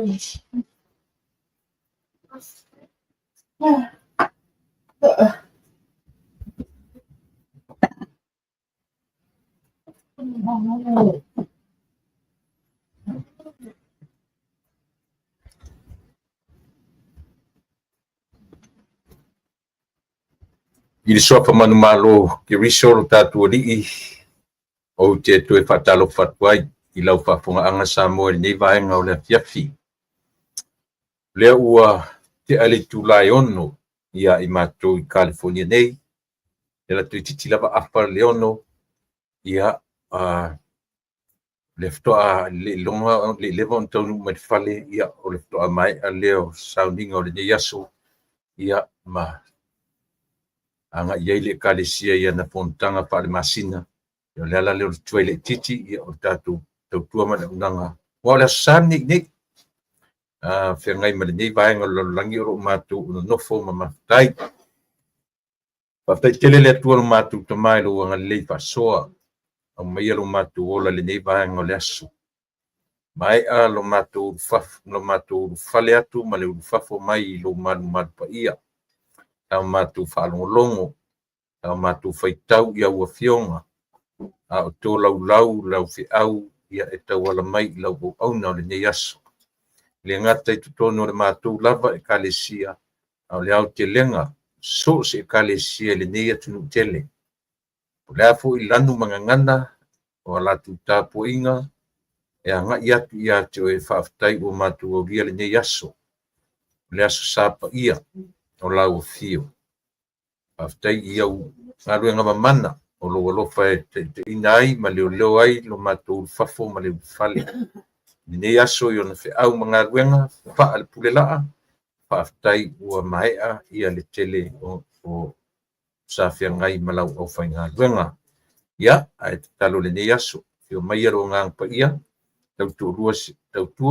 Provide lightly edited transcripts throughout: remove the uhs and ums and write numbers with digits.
I le soafa manumalo ke risolo tatu ali o te tu e fatalo fatwai I lau fafonga anga Samoa nei vaenga o le fiafi. Le ua te ale tulai ono ia I mātou I California nei. E la tui titi lava apa leono ia le ftoa le longa le lewa on taunu mai fale ia o le ftoa mai a leo soundinga o le nei aso ia ma anga iai le kalesia ia na fontanga pa le masina. Ia le ala leo le tuai le titi ia o tatu tautua ma le unanga. Wa le sani nei whengai ma le nei vaenga lo langi o mātou uno nofo ma maftai. Paftai tele le atua lo mātou tamai lo anga lei fasoa. Au mai lo mātou ola le nei vaenga o le aso. Mai a lo mātou fale atu ma le ufafo mai lo madu pa ia. Au mātou whaalongolongo. Au mātou whaitau ia ua fionga. A o tō lau fi au ia e tau ala mai lau o auna o le nei aso. Le ngata I tutono le mātou lava e kalesia. Au le au te lenga. So se e kalesia le nei atunu tele. O le afo I lanu mangangana. O ala tu tāpo inga. E anga I atu I ate o e whaaftai o mātou o via le nei aso. Le aso sāpa ia. O lau o fio. Whaaftai iau. Ngaru e ngama mana. O lo lofa e te inai ma leo ai lo mātou fafo ma leo fale. Nei aso I ona fe au mga ruenga fa al pulelaa whaaftai ua maea ia le tele o sa whiangai malau au whai ngā ruenga. Ia, ai te talo le nei aso. Fio mai aro ngang pa ia. Tautua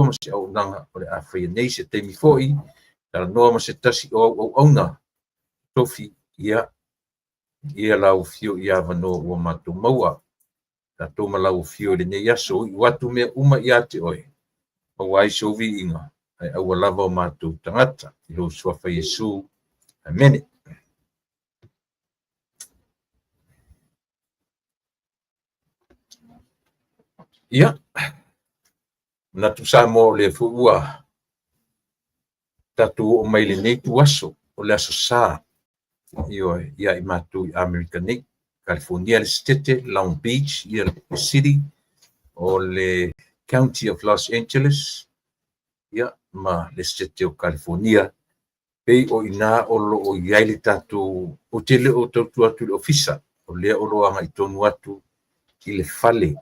ma se au nanga o le a whai nei se teimi foi. Tala noa ma se tasi o auna. Tofi, ia. Ia lau fio ia vano ua mātou maua. Tatou malau fio le nei aso. I watu mea uma ia te oe. Pawai sovi inga. Ai aua lava o mātou tangata. I lo suafa Yesu. Amen. Ia. Natu Samoa le fuua. Tatou o mai le nei tu aso. O le aso saa. Ia I mātou I Amerika nei. California le stete, Long Beach, ia le city. O le County of Los Angeles. Ia, ma le stete o California. Pei o ina o lo o iai le tatou o tele o tautu atu le ofisa. O lea o lo anga I tonu atu I le fale.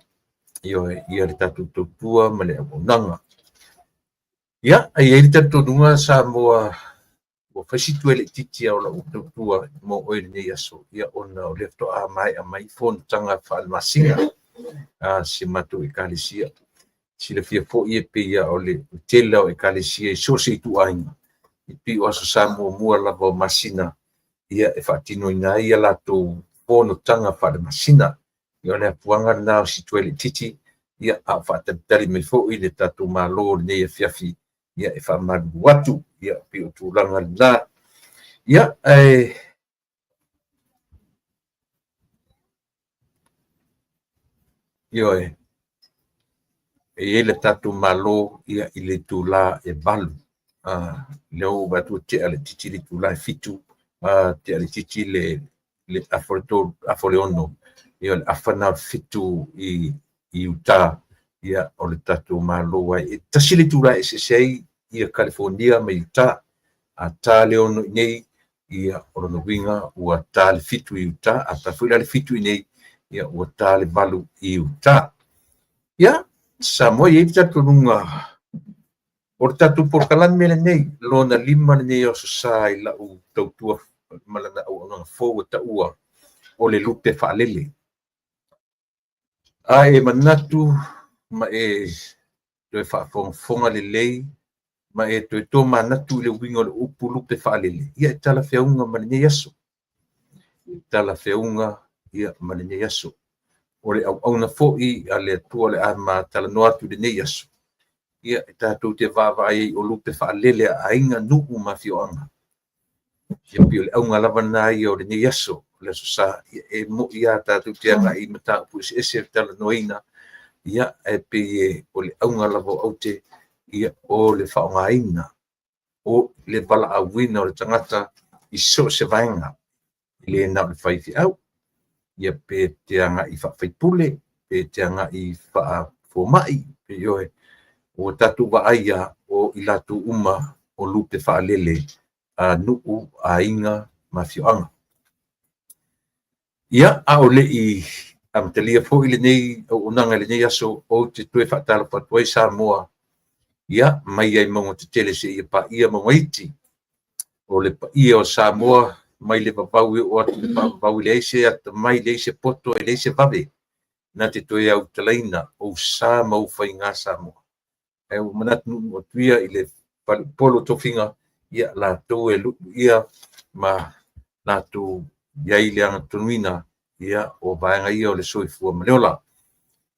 Ia le tatou tautua ma le amonanga. Ia, ai le tatou nunga sa moa o fasitu ele titi o la tautua mo o ele nei aso. Ia ona o lefto a mai fon tanga whaalmasinga. Si matou I kalesia. Si le fia fo ie pe ia o le tele o kalesia so se tu ainga. I pi o aso sa mua lava o masina. Ia e whaatino ina ia lato pono tanga whaalmasina. Ia le apuanga na o si tuele titi. Ia a whaatabitari me fo I le tatou malo le nei a fiafi. Ia e whaamadu watu. Ia pi o tūlanga la. Ia Ia le tatou malo ia I le tūla e balu. Leo batu te ale titi le tūla e fitu. Te ale titi le afoleono. Ia le afana fitu I uta. Ia o le tatou malo ai. E tasi le tūla e sesei ia California ma Utah. A tā leono nei ia o no winga ua tā le fitu I Utah. A tā fuila le fitu nei ia ua tā le balu I Utah. Ia, sa moa i tatou nunga. O le tatou porkalan mele nei, lona lima nei o sa I lau tautua malana au nanga fōua ta ua o le lupe whaalele. A e manatu ma e doe whaafonga le lei ma e to to manatu le wingo le upu lupe whaalele. Ia e tala whiaunga ma le nei aso. Tala whiaunga ia ma le nei aso. O le au na fo'i a le atua le ama tala no atu le nei aso. ia tātou te vāvai o lupe whaalele a inga nuku mawhioanga. Ia pio le aunga lava nā ia o le ni yaso, le so sa e mo ia tātou te anga I mata upu ese tala noina, ia e pe o le aunga lava au te ia o le whaonga ina, o le pala awina o le tangata I so se vaenga, le na le whaifi au, ia pe te anga I whawhaipule, pe te anga I whaafomai, pe ioe, o tatu wa aia o I latu uma o lupe whaalele a nuku a inga mawhioanga. Ia a o le I amtalia fo I le nei o unanga le nei aso o te tue whaatala patuai Samoa. Ia mai ai mongo te tele se ia pa ia mongo iti. O le pa ia o Samoa mai le papau o atu le papau le eise ata mai le eise poto e le eise vave. Na te tue au talaina o sa mau whai ngā Samoa. E o manatu o tuia I le polo tofinga ia la tau e lupu ia ma la tau iai le anga tunuina ia o vaenga ia o le soifua maleola.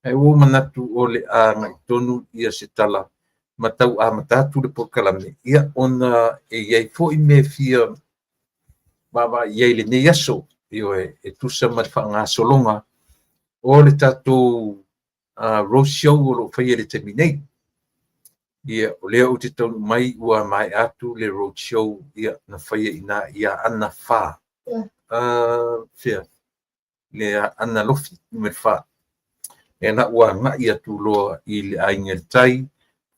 E o manatu o le anga I tonu ia se tala matau a matatu le pokalame ia ona e iai fo I me fia baba iai le nei aso io e tusa matwhanga solonga o le tatu roadshow o lo whaia le terminate. Ia o lea o te tonu mai ua mai atu le roadshow ia na whaia ina ia ana wha. Fia, le ana lofi me wha. E na ua ngai atu loa I le ainga tai,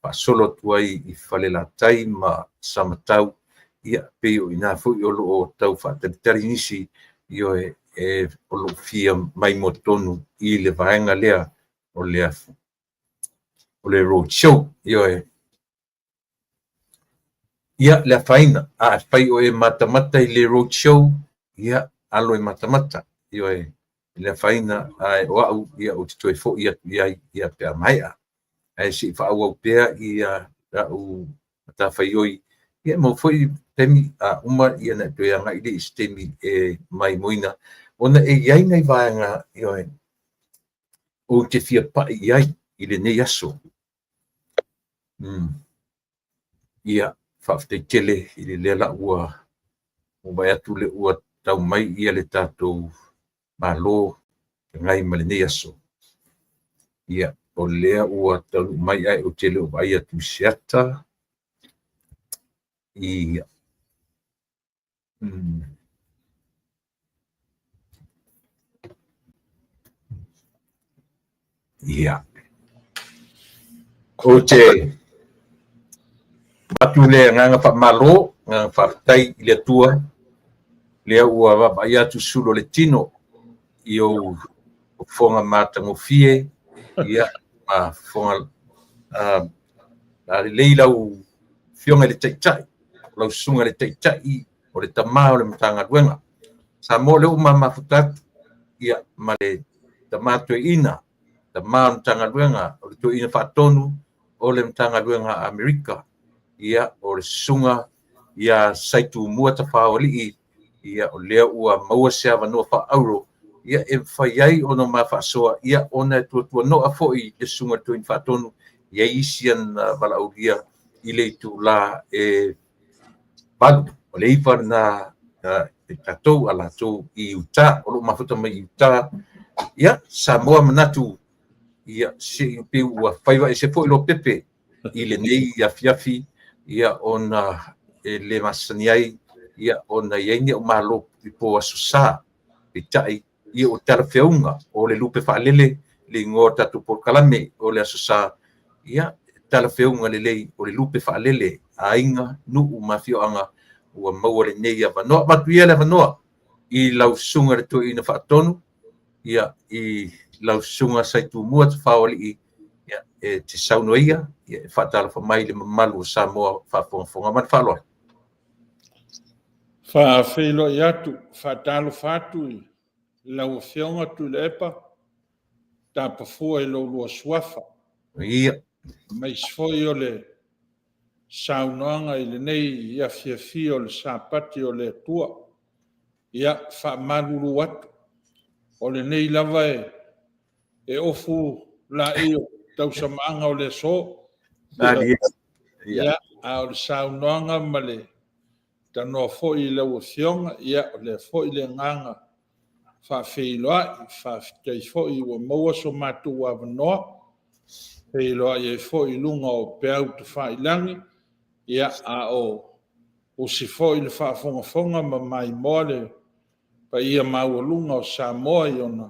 pa solo tuai I whale la tai ma samatau, ia peo ina fui o lo o tau wha taritari nisi, io e o lo fia mai mo tonu I le vaenga lea o le roadshow, io ia le faina a fai o e matamata I le roadshow ia alo e matamata io le faina ai o au ia o te toe fo ia ia pe mai a ai si fa au pe ia u ta fai oi ia mo foi temi a uma ia na toe anga I le stemi e mai moina ona e ia nei vaanga io o te fia pa ia I le nei aso ia whafte tele I le lela ua o mai atu le ua tau mai ia le tātou malo ngai ma le nei aso. Ia o lea ua tau mai ai o tele o mai atu seata. Ia. Ia. O te atu le nganga wha malo, nganga whaftai I le atua, lea ua wapa ia tu sulo le tino I o fonga matangofie, ia ma fonga le lau fionga le taitai, lau sunga le taitai, o le tamā o le matanga duenga. Sa mo le uma mafutat, ia ma le tamā tue ina, tamā o matanga duenga, o le tue ina whaatonu, o le matanga duenga Amerika, ia o le sunga, ia saitu mua ta whaoli ia o lea ua maua sea vanua wha auro, ia e whaiai ono ma whaasoa, ia ona tua noa foi le sunga tuin whaatonu, ia isian wala auria I le tu la balu, o le iwar na tatou ala tou I uta, o lo mafuta mai I uta, ia Samoa manatu, ia se pe ua whaiwa e se foi lo pepe, I le nei afiafi, ia ona le masaniai, ia ona iaini o malo I po asusa, I tai, ia o tala feunga, o le lupe whaalele, le ngor tatu por kalame, o le asusa, ia tala feunga le lei, o le lupe whaalele, a inga, nuu mawhioanga, ua maua le nei a wanoa, matuia le wanoa, I lau sunga le tue ina whaatonu, ia I lau sunga saitu mua te whaoli ia te sauno ia whaatala whamai le mamalu o Samoa whaafonga man whaaloa. Whaawhelo I atu, whaatalo whātu I lau whionga tu le epa, tā pafua I lau lua suafa. Ia. Mai sfoi o le saunoanga I le nei ia fiafi o le sapati o le tua. Ia whaamaluru atu. O le nei lava e ofu la eo tau samaanga o le so. Ali. Ia. Ia a o le saunoanga ma le tanoa fo'i le ua fionga ia o le fo'i le nganga whawhiloa i whawhitai fo'i ua maua so mātua avanoa whiloa i e fo'i lunga o peau te whailangi ia a o si fo'i le whaafongafonga ma mai moa le pa ia maua lunga o Samoa i ona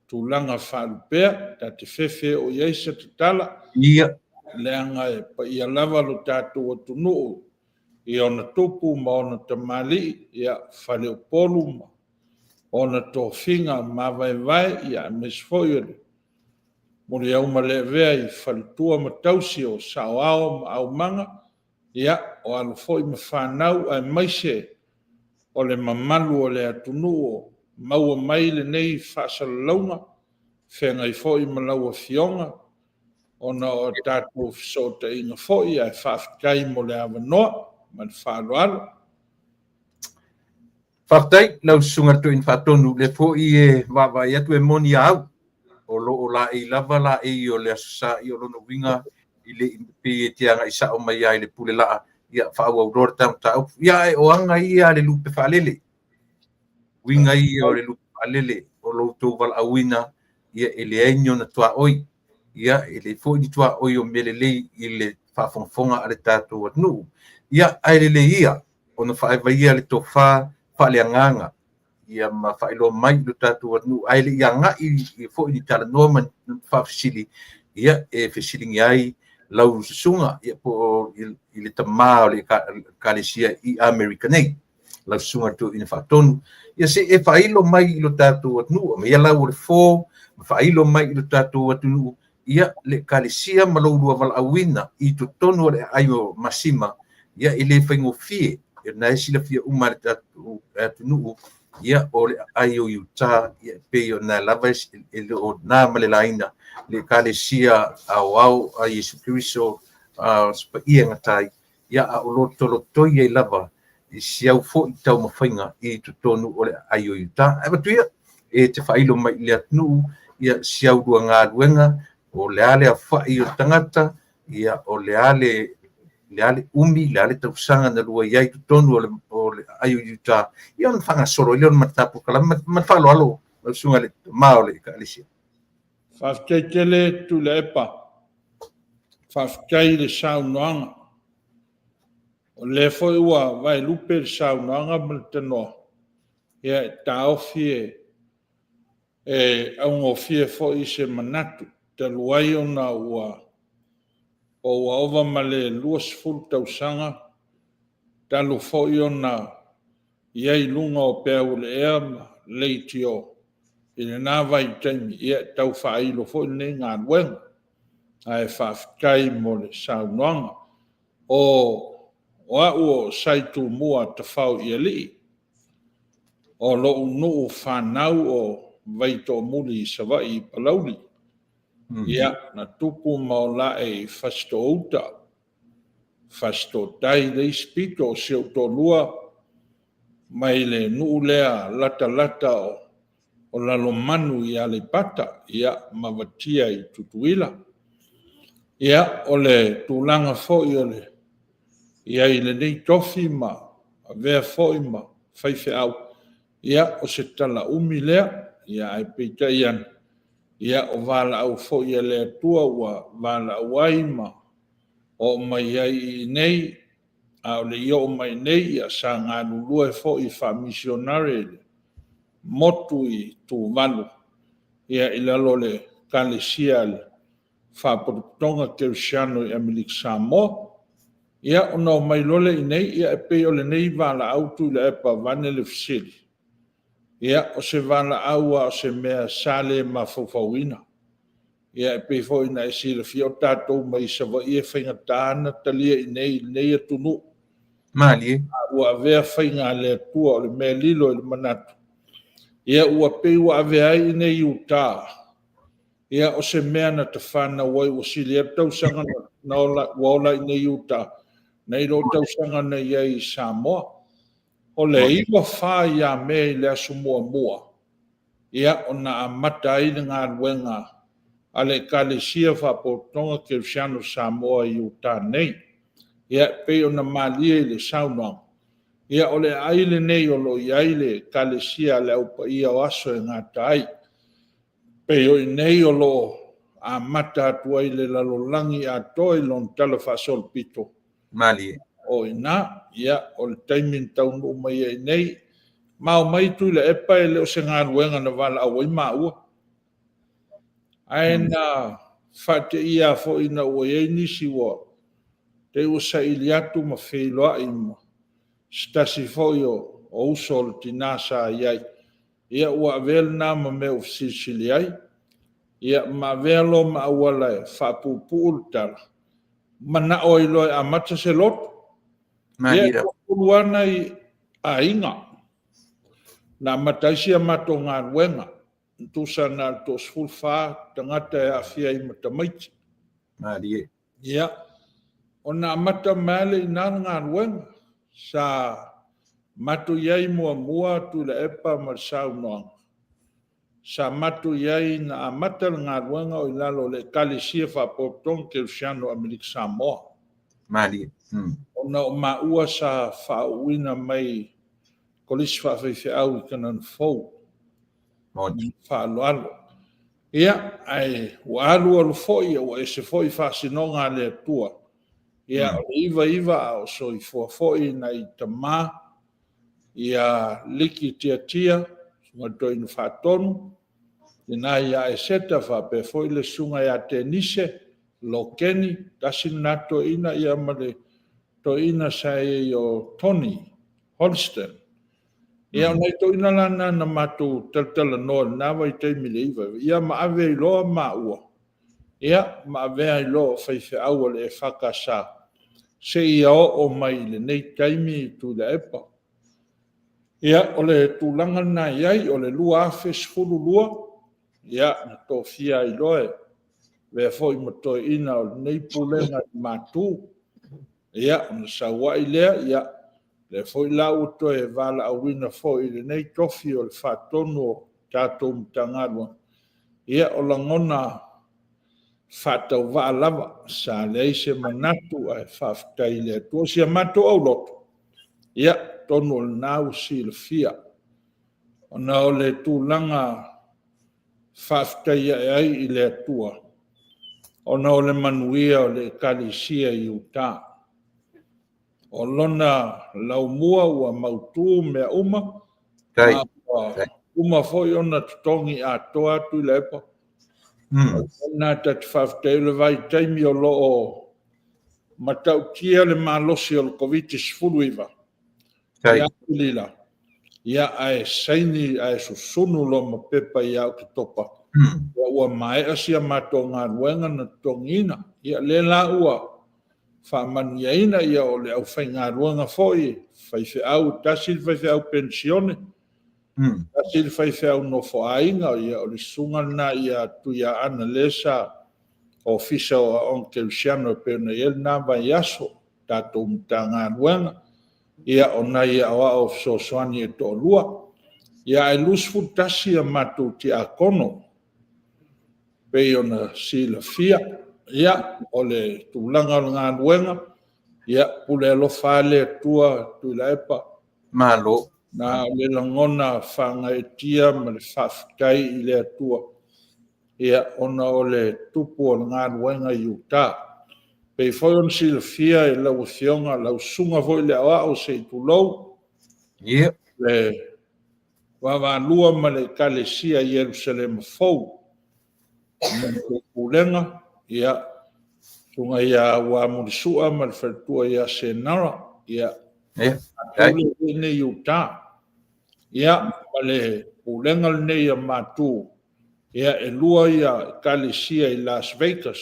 tūlanga whalupea ta te whewhe o Ieisa te tala Ia. leanga e pa ia lava lo tātua tunuu i ona tupu ma ona tamali ia whale o polu ma ona tō whinga ma vai vai ia mesfoi ole mo le au male vea i whalitua ma tausi o saoao ma au manga ia o alo foi ma whanau ai maise o le mamalu o le atunu o maua mai le nei whaasalaunga whenga i foi ma laua fionga ona o tātou fisota inga foi ai whaafikai mo le awanoa ma le whaaloalo. Whaktai, lau sunga tu in whatonu le fo i e wawa atu e moni au. O lo o la e lava la e o le asa i o lono winga i le pe e tianga i sa o mai ai le pule laa ia whaau au rora tau tau. Ia e o anga i a le lupe whaalele. Winga i o le lupe whaalele o lo tau wala awina ia e le ainyo na tua oi. Ia e le fo i tua oi o mele lei i le whaafonga ale tātou atnu. Ia ai le ia o na whaewa ia le tō whaaleanganga. Ia ma whaelo mai lo tātou atnu. Ai le ia nga i fo i tala noa man whaafisili. Ia e fisilingi ai lau sunga ia po i le tamā o le kalesia i Americanei. Lau sunga tu ina whaatonu. Ia se e whaelo mai lo tātou atnu. Ma ia lau o le fō, whaelo mai lo tātou atnu. Ia le kalesia ma lau rua wala awina i to tonu le ayo masima. Ia i le whaingo fie. Ia na e sila fia umare tātou atnu. Ia o le ayo Utah ia pe o na lava e le o na malelaina le kalesia au a Yesu Kristo spa ia ngatai ia a o lo toi e lava i siau fo i tau mawhainga i tutonu o le ayo Utah e batuia e te whailo mai le atnu ia siau dua ngā ruenga o le ale a whai o tangata ia o le ale umi, le ale tausanga na lua iai tutonu o le ayo Utah. Ia on whanga soro, ia on matapu kala, matwalo alo, o sunga le mao le kalesia. Whafkei tele tu le epa. Whafkei le saunoanga. O le foi ua vai lupe le saunoanga ma le tanoa. Ia e tau fie e aungo fie foi se manatu. Te luai ona ua o ova ma le luas fulu tausanga talu fo'i ona iai lunga o pea ule ea ma leiti o i le nā vai taimi ia tau whailo fo'i nei ngā ruenga a e whaafikai mo le saunoanga o au o saitu mua te whau i ali o lo nuu whanau o vaito muli i savai i palauli. Ia na tupu maola e fasto uta fasto tai le spito o se utonua mai le nuu lea lata o lalo manu i ale pata ia mavatia i tutuila ia o le tūlanga fo'i o le ia i le nei tofi ma a vea fo'i ma whaife au ia o se tala umi lea ia ai peita ian ia o vala au fo'i le atua ua vala au ai ma o mai ai nei a o le io mai nei ia sa ngā lulua e fo'i wha misionare le motu i tū valu ia i lalo le kalesia le wha porutonga Kersiano i Amilik Samoa ia o nau mai lole i nei ia e pe o le nei vala au tu le epa vane le fisili ia o se vala aua o se mea sale ma fofauina. Ia e pe foi na e sila fio tātou mai sa wa ia whainga tāna talia i nei atunu. Mali. Ua avea whainga le atua o le mea lilo i le manatu. Ia ua pe ua avea i nei Utah. Ia o se mea na te whana wai o sili e tausanga na ola i nei Utah. Nei ro tausanga na iai Samoa. O le iwa wha ia me i le asu mua. Ia o na amata i ngā ruenga ale kalesia whapotonga ke Luciano Samoa i uta nei. Ia pe ona malia i le saunoa. Ia ole aile nei o lo iai le kalesia le upa ia o aso e ngā tai. Pe o i nei o lo a mata atua i le lalolangi a toi lon tala whasol pito. Mali. O ina, ia o le taimin taunu mai e nei. Mau mai tu le epa e leo se ngā ruenga na wala awai maua. Aina whate ia fo ina ua e nisi wa. Te usa ili atu ma wheloa i mo. Stasi fo yo o usol tinasa iai. Ia ua vel na ma me ufisili ai. Ia ma velo ma awala e whapupu tala. Mana o ilo e amata se lotu. Ia kuluana i a inga. Na mataisia mato ngā ruenga. Tusa na to sfulfa tangata e afia i matamaiti. Mali. Ia. O na mata male i nana ngā ruenga. Sa matu iai mua tu le epa ma sau noanga. Sa matu iai na amata ngā ruenga o ilalo le kalesia whapotong ke Luciano Amerika Samoa. Mali. O na o maua sa whauina mai kolisi whawhewhi au i kanan fau. Whaaloalo. Ia, ai, ua alu alu foi, ua ese foi whasinonga le atua. Ia, iwa au so i foi na i tamā, ia liki tia, sunga toinu whatonu, ina ia e seta whape foi le sunga ia tenise, lo keni, tasin nato ina ia male, to ina sa e o Tony Holston. Ia nei to ina lana na matu taltala no na vai te miliva. Ia ma ave I loa ma ua. Ia ma ave I loa whaiwhi awal e whakasa. Se ia o mai le nei taimi tu da epa. Ia o le tūlanga na iai o le lua awhes fulu lua. Ia na tō fia I loe. Vea foi mato ina o nei pulenga matu. Ia o na sawa I lea. Ia le foi la uto e vala awina foi le nei tofi o le whatonu o tātou mtangarua. Ia o la ngona whatau waa lava sa leise manatu ai whaftai le atua sia mato au loto. Ia tonu o le nau si le fia. O na o le tūlanga whaftai ai I le atua. O na o le manuia o le kalisia I utaa. O lona laumua ua mautu mea uma. Kai. Uma foi ona tutongi a toa tu I le epa. Ona tatu whawhtei le vai taimi o loo matautia le malosi o le COVID-19 iwa. Kai. Ia kulila. Ia ae saini ae susunu lo ma pepa I au ki topa. Ia ua mae asia mato ngā ruenga na tongina. Ia le la ua. Whamanuiaina ia o le au whainga ruanga foi, whaiwhi au, tasil whaiwhi au pensione, tasil whaiwhi au no whainga ia o le sungana ia tuia ana lesa o fisa o Onke Luciano pena il na vai aso, tato mtanga ruanga, ia o na ia o sosoani e to lua, ia e lusfu tasi a matu ti a kono, pe ona sila fia, ia o le tūlanga o ngā ruenga, ia pule alo whale tua tu la epa. Malo. Na le langona whanga e tia ma le whawhitai I le atua. Ia ona o le tupu o ngā ruenga I uta. Pei foi on si le fia e lau fionga, lau sunga foi le awa o se tulou. Ia. Le wawanua ma le kalesia I Jerusalem fau. Ma le kulenga. Ia, tunga ia wa murisua ma le whaltua ia senara, ia, atule ne iuta, ia, ma le ulenga ne ia matu, ia e lua ia kalesia I Las Vegas,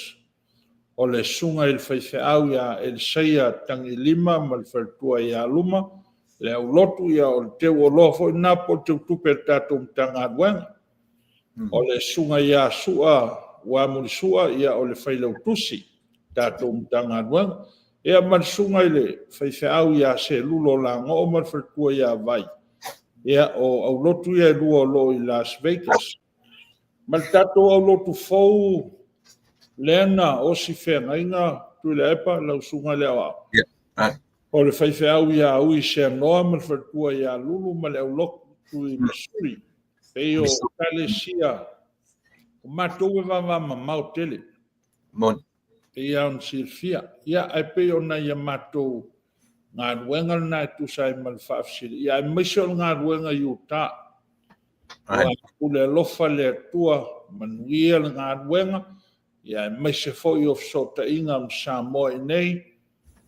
o le sunga I le whaiwheau ia e le seia tangi lima ma le whaltua ia luma, le au lotu ia o le teo o lofo I napo te utupe tato mtanga aduenga, o le sunga ia sua, wa mulisua ia o le whailau tusi tātou mtanga aduanga. Ia marisunga I le whaiwheau ia se lulo la ngō marwhatua ia vai. Ia o au lotu ia lua lo I Las Vegas. Mal tātou au lotu fau Lena o si whengainga tu le epa lau sunga leo au. Ai. O le whaiwhi au ia au i se noa man whatua ia lulu ma leo lok tu i Missouri. Pei o Kalesia. O mātou e wawa ma mau tele. Mon. Pei au nsilfia. Ia ai pei o na ia mātou ngā ruenga na tu sai mal whaafsiri. Ia ai maisol ngā ruenga i uta. Ai. Wa ule lofa le tua manuia le ngā ruenga. Ia ai maise fo i of sota inga Samoa i nei.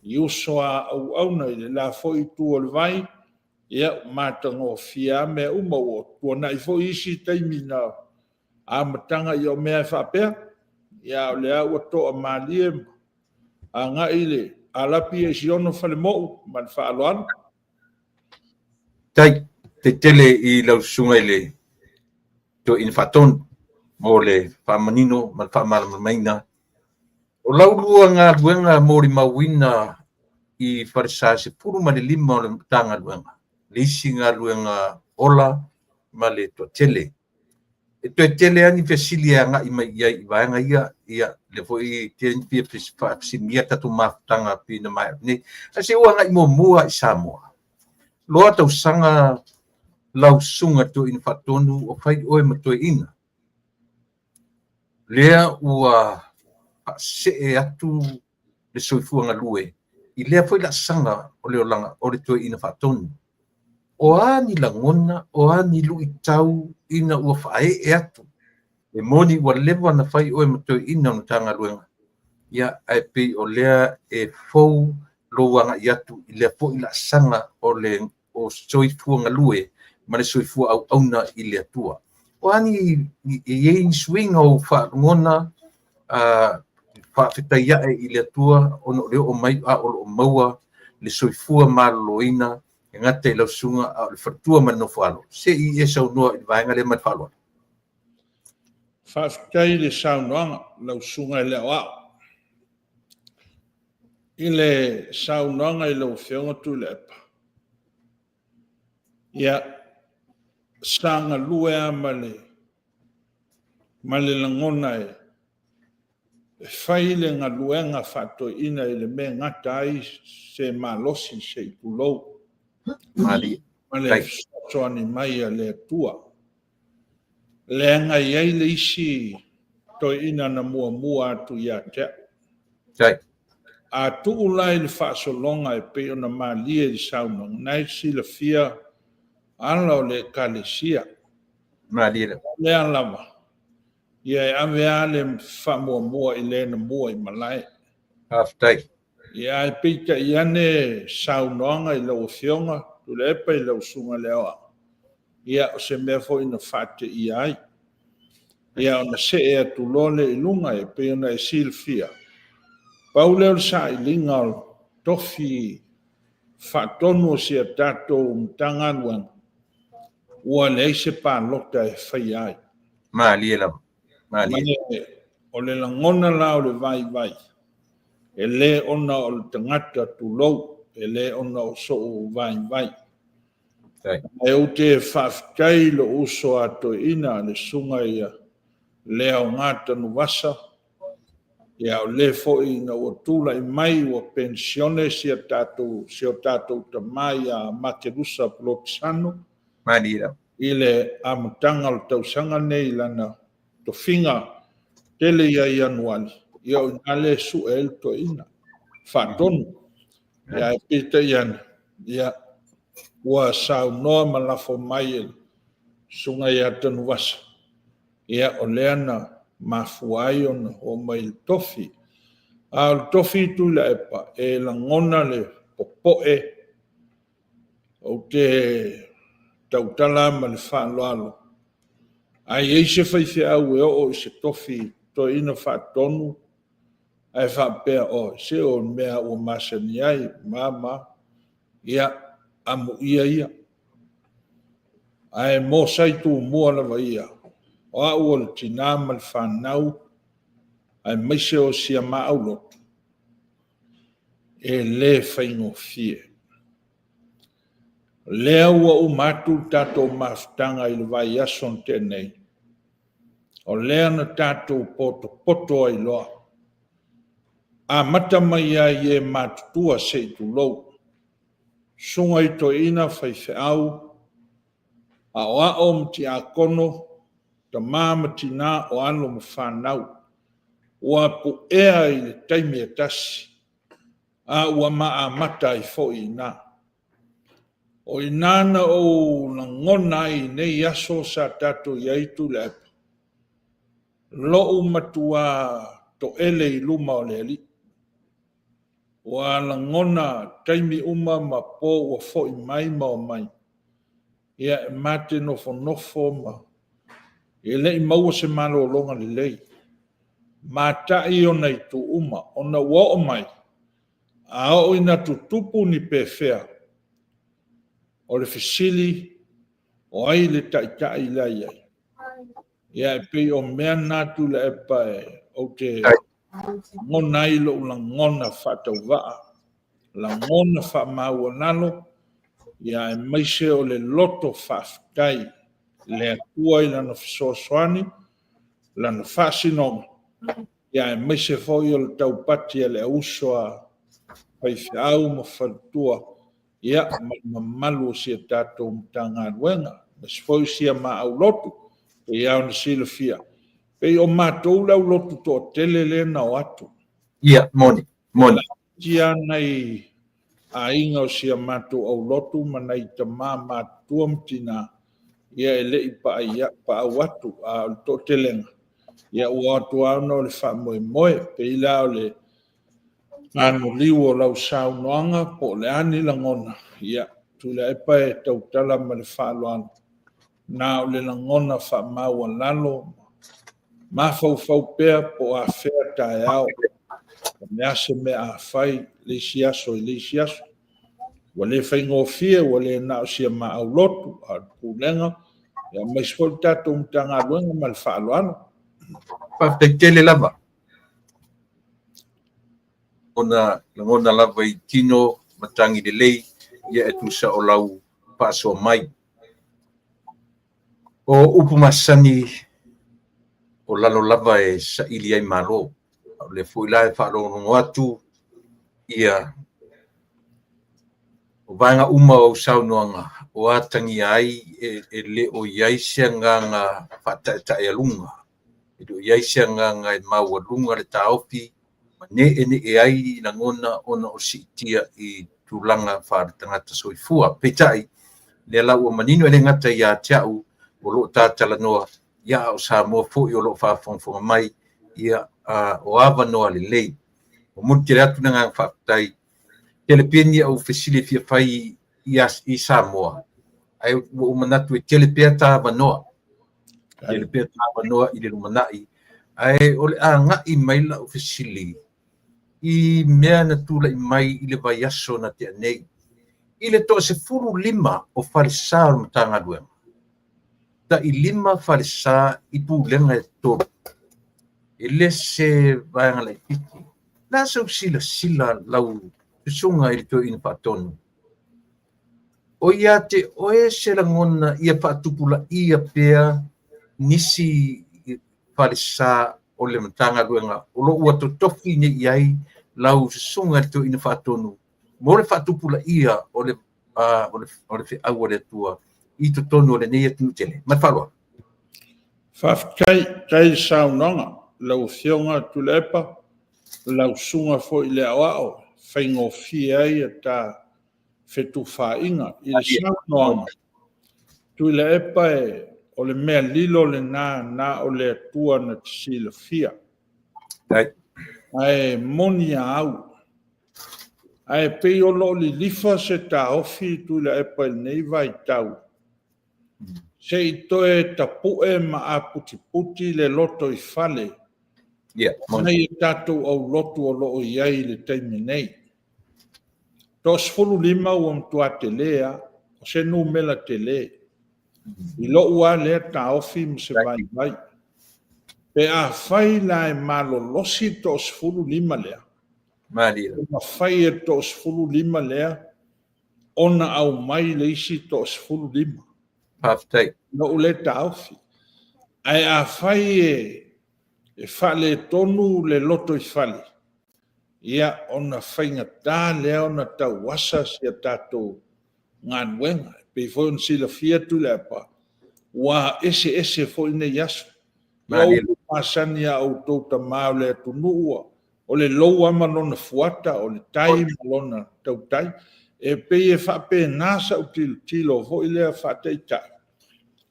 I uso a au na i le la fo i tu o le vai. Ia mātanga o fia me uma o tua na i fo isi taimina a matanga i o mea whapea. Ia o le au ato a malie a ngā ile a lapi e si ono whale mou man whaaloan. Tai, te tele i lau sunga i le to in faton mo le whamanino man whamara maina. O lau rua ngā ruenga mōri mawina i wharisa se puru mani lima o le tanga ruenga. Lisi ngā ruenga ola ma le to tele. E to tele ani fesili a ngā ima ia i vaenga ia le fo i te pia simia tatu maftanga pina mai. Ne, a se ua ngā i mua i Samoa. Loa tau sanga lau sunga to in fatonu o whai oe ma toi ina. Lea ua se e atu le soifua ngā lue. I lea foi la sanga o leo langa o le toi ina fatonu. O ani la ngona, o ani lu i tau ina ua whae e atu. E moni ua lewa na whai oe ma toi ina no tanga luenga. Ia ai pei o lea e fau loanga i atu i lea foi la sanga o le o soifua ngā lue ma le soifua au auna i lea tua. O ani e ein swing o whaangona whaafetai iae i lea tua ono leo o mai a o maua le soifua māloina e ngata i lau sunga a le whatua man no whaalo. Se i e sau noa i vaenga le mat whaaloa. Whaafetai le saunoanga lau sunga i leo au. I le saunoanga i lau whionga tu le epa. Ia sanga luea ma le langona e whaile ngā luenga whato ina i le me ngata ai se malosi se i tulou. Mali. Ma le soani mai a le tua. Le anga iei le isi to ina na mua atu ia te. Tai. A tuu lai le whaasolonga e peo na malie i sauna. Nai si la fia ala o le Kalesia. Mali. Le alama. Ia e awea le whamua i le na mua i malai. Haftai. Ia e pita i ane saunoanga i lau whionga. Tu le epa i lau sunga leoa. Ia o se mea fo ina whate i ai. Ia o na se e atu lole i lunga e peo na e silfia. Pau leo sa i linga o tofi whatonu o si a tatou mtanga nuanga. Ua le se pa lota e whai ai. Mali lam. Mali. O le langona la o le vai. E le ona o le tangata tu lou. E le ona o so o vai. Tai. E o te whaftai lo uso ato ina le sunga ia. Le au ngata nu wasa. Ia o le fo ina o tula i mai o pensione si o tatou tamai a Makerusa Plotsano. Mali lam. I le amatanga o tausanga nei lana to finga tele ia i anuali. Ia o ngale su el to ina. Whatonu. Ia e pita iana. Ia ua sau noa malafo mai e sunga ia tanu wasa. Ia o leana mafuai ona o mai tofi. A tofi tu la epa e la ngona le popoe o te tautala ma le whaaloalo. Ai eise whaiwhi au e o se tofi to ina whaatonu ai whapea o se o mea o masani ai mama ia amu ia. Ai mo saitu mua lava ia. O a ua le tina ma le whanau ai maise o sia maaulotu. E le whaingo fie. Lea ua umatu tatou mafutanga i le vai ason tenei. O lea na tatou poto ai loa. a mata mai ai e matutua se i tu lou. Sunga i to ina whaiwheau, a o ao mti a kono, ta māmati nā o alo ma whanau. Ua pu ea i le taimi e tasi, a ua maa mata i fo i nā. O i nāna o na ngona i nei aso sa tato i aitu le apa. Lo matua to ele i luma o le ali. Wa la ngona taimi uma ma po wa fo i mai ma o mai. Ia mate nofo ma. E le i maua se malo o longa le lei. Ma ta i o nei tu uma, o na wa o mai. A o ina tu tupu ni pe fea. O le fisili, o ai le tai la iai. Ia e pe o mea natu le epa e o te ngona ilo la ngona whatau waa. La ngona wha maua nalo, ia e maise o le loto whaftai. Le atua i lana whasoaswani, lana whasinonga. Ia e maise foi o le taupati e le ausua whaiwhiau ma whatua. Ia ma malu o sia tātou mtanga anuenga. Mas foi sia ma au lotu. Pe iau na sila fia. Pe o mātou lau lotu tō tele le na o atu. Ia, moni. Tia nei a inga o sia mātou au lotu, ma nei ta mā mātua mtina. Ia e lei pa au atu a tō telenga. Ia ua atu au no le wha moe, pe ila o le anu liwo lau sau noanga, po le ani langona. Ia, tu le epa e tautala ma le wha aloana. Na o le langona wha maua lalo, ma fau pea po a whea tae au, me ase me a whai le siaso i le siaso. Wa le whai ngofia, wa le nao sia ma au lotu, a pulenga, ia mai skol tato mtanga luenga ma le wha aloana. Pa te tele lava. Ona langona lava i tino matangi le lei, ia e tusa o lau paso mai. O upu masani o lalo lava e sa ili ai malo. Le fuila e whaalono atu ia o vanga uma o saunoanga o atangi ai e le o iai sianga nga whata e alunga. E do iai sianga nga e maua lunga le taopi ma ne e ai na ngona ona o sitia i tulanga whaatangata soifua. Petai le lau o manino e le ngata ia tiau o lo tātala noa, ia o sa mua fo i o lo whaafonga mai, ia o awa noa le lei. O muti le atu na ngang whaakutai, telepeni au fesile fia whai i Samoa. Ai o manatu e telepea tā awa noa. Telepea tā awa noa i le lumanai. Ai o le ngai maila o fesile, i mea na tula i mai i le vai aso na te anei. I le toa se furu 5 o wharisa o matanga duenga. Ta i 5 wharisa i pūlenga e tōru. I le se vaianga lai piti. Nā sau sila lau sunga i to ina pātonu. O ia te oe se langona ia pātupula ia pea nisi wharisa o le matanga duenga. O lo ua to tofi ne iai lau sunga i to ina pātonu. Mo le whatupula ia o le au o le tua. I to tonu o le nei atu tele. Matwaloa. Whaftai saunanga, lau fionga tulepa, lau sunga fo i le awao, whaingo fia ia ta whetu whainga, i le saunanga. Tu le epa e o le mea lilo le nā o le atua na tisila fia. Ai moni au. Ai pei o lo li lifa se ta ofi tu le epa nei vai tau. Se i toe tapue ma a puti le loto i fale. Nei i tātou au loto o loo iai le teimi nei. Tos fulu 5 o mtua te lea, o se nu mela te le. I lo ua lea ta ofi ma se vai. Pe a fai la e malo losi tos fulu 5 lea. Ma fai e tos fulu 5 lea, ona au mai le isi tos fulu 5. No ule taufi. Ai a fai e fale tonu le loto i fale. ia ona whaingatā lea ona tau wasa sia tātou ngā nuenga. Pei foi on sila fia tu lea pa. Wa ese foi nei asu. Ia upu pasani a au tau ta mau lea tunu ua. O le lou ama lona fuata, o le tai malona tau tai. E pei e whape nasa u tilo foi lea whatei tai.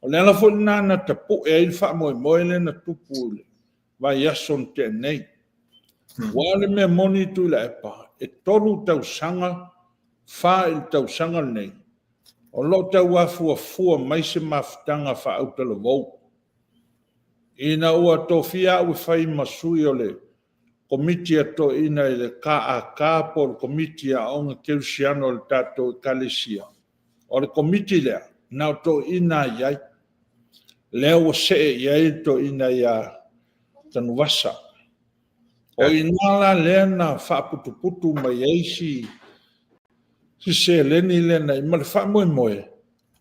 O le ala foi nana tapu e il wha moe le na tupu le. Vai ason te nei. Wale mea moni tu la epa. E tolu tau sanga, wha il tau sanga nei. O lo tau afua mai se mafutanga wha au tala vau. Ina ua tofia ue whai masui o le komiti ato ina i le ka po le komiti a onga keusiano le tato kalesia. O le komiti lea, nao to ina iai. Lea ua see iai to ina ia tanuwasa. O inala lea na whaaputuputu mai eisi si se leni lena i male wha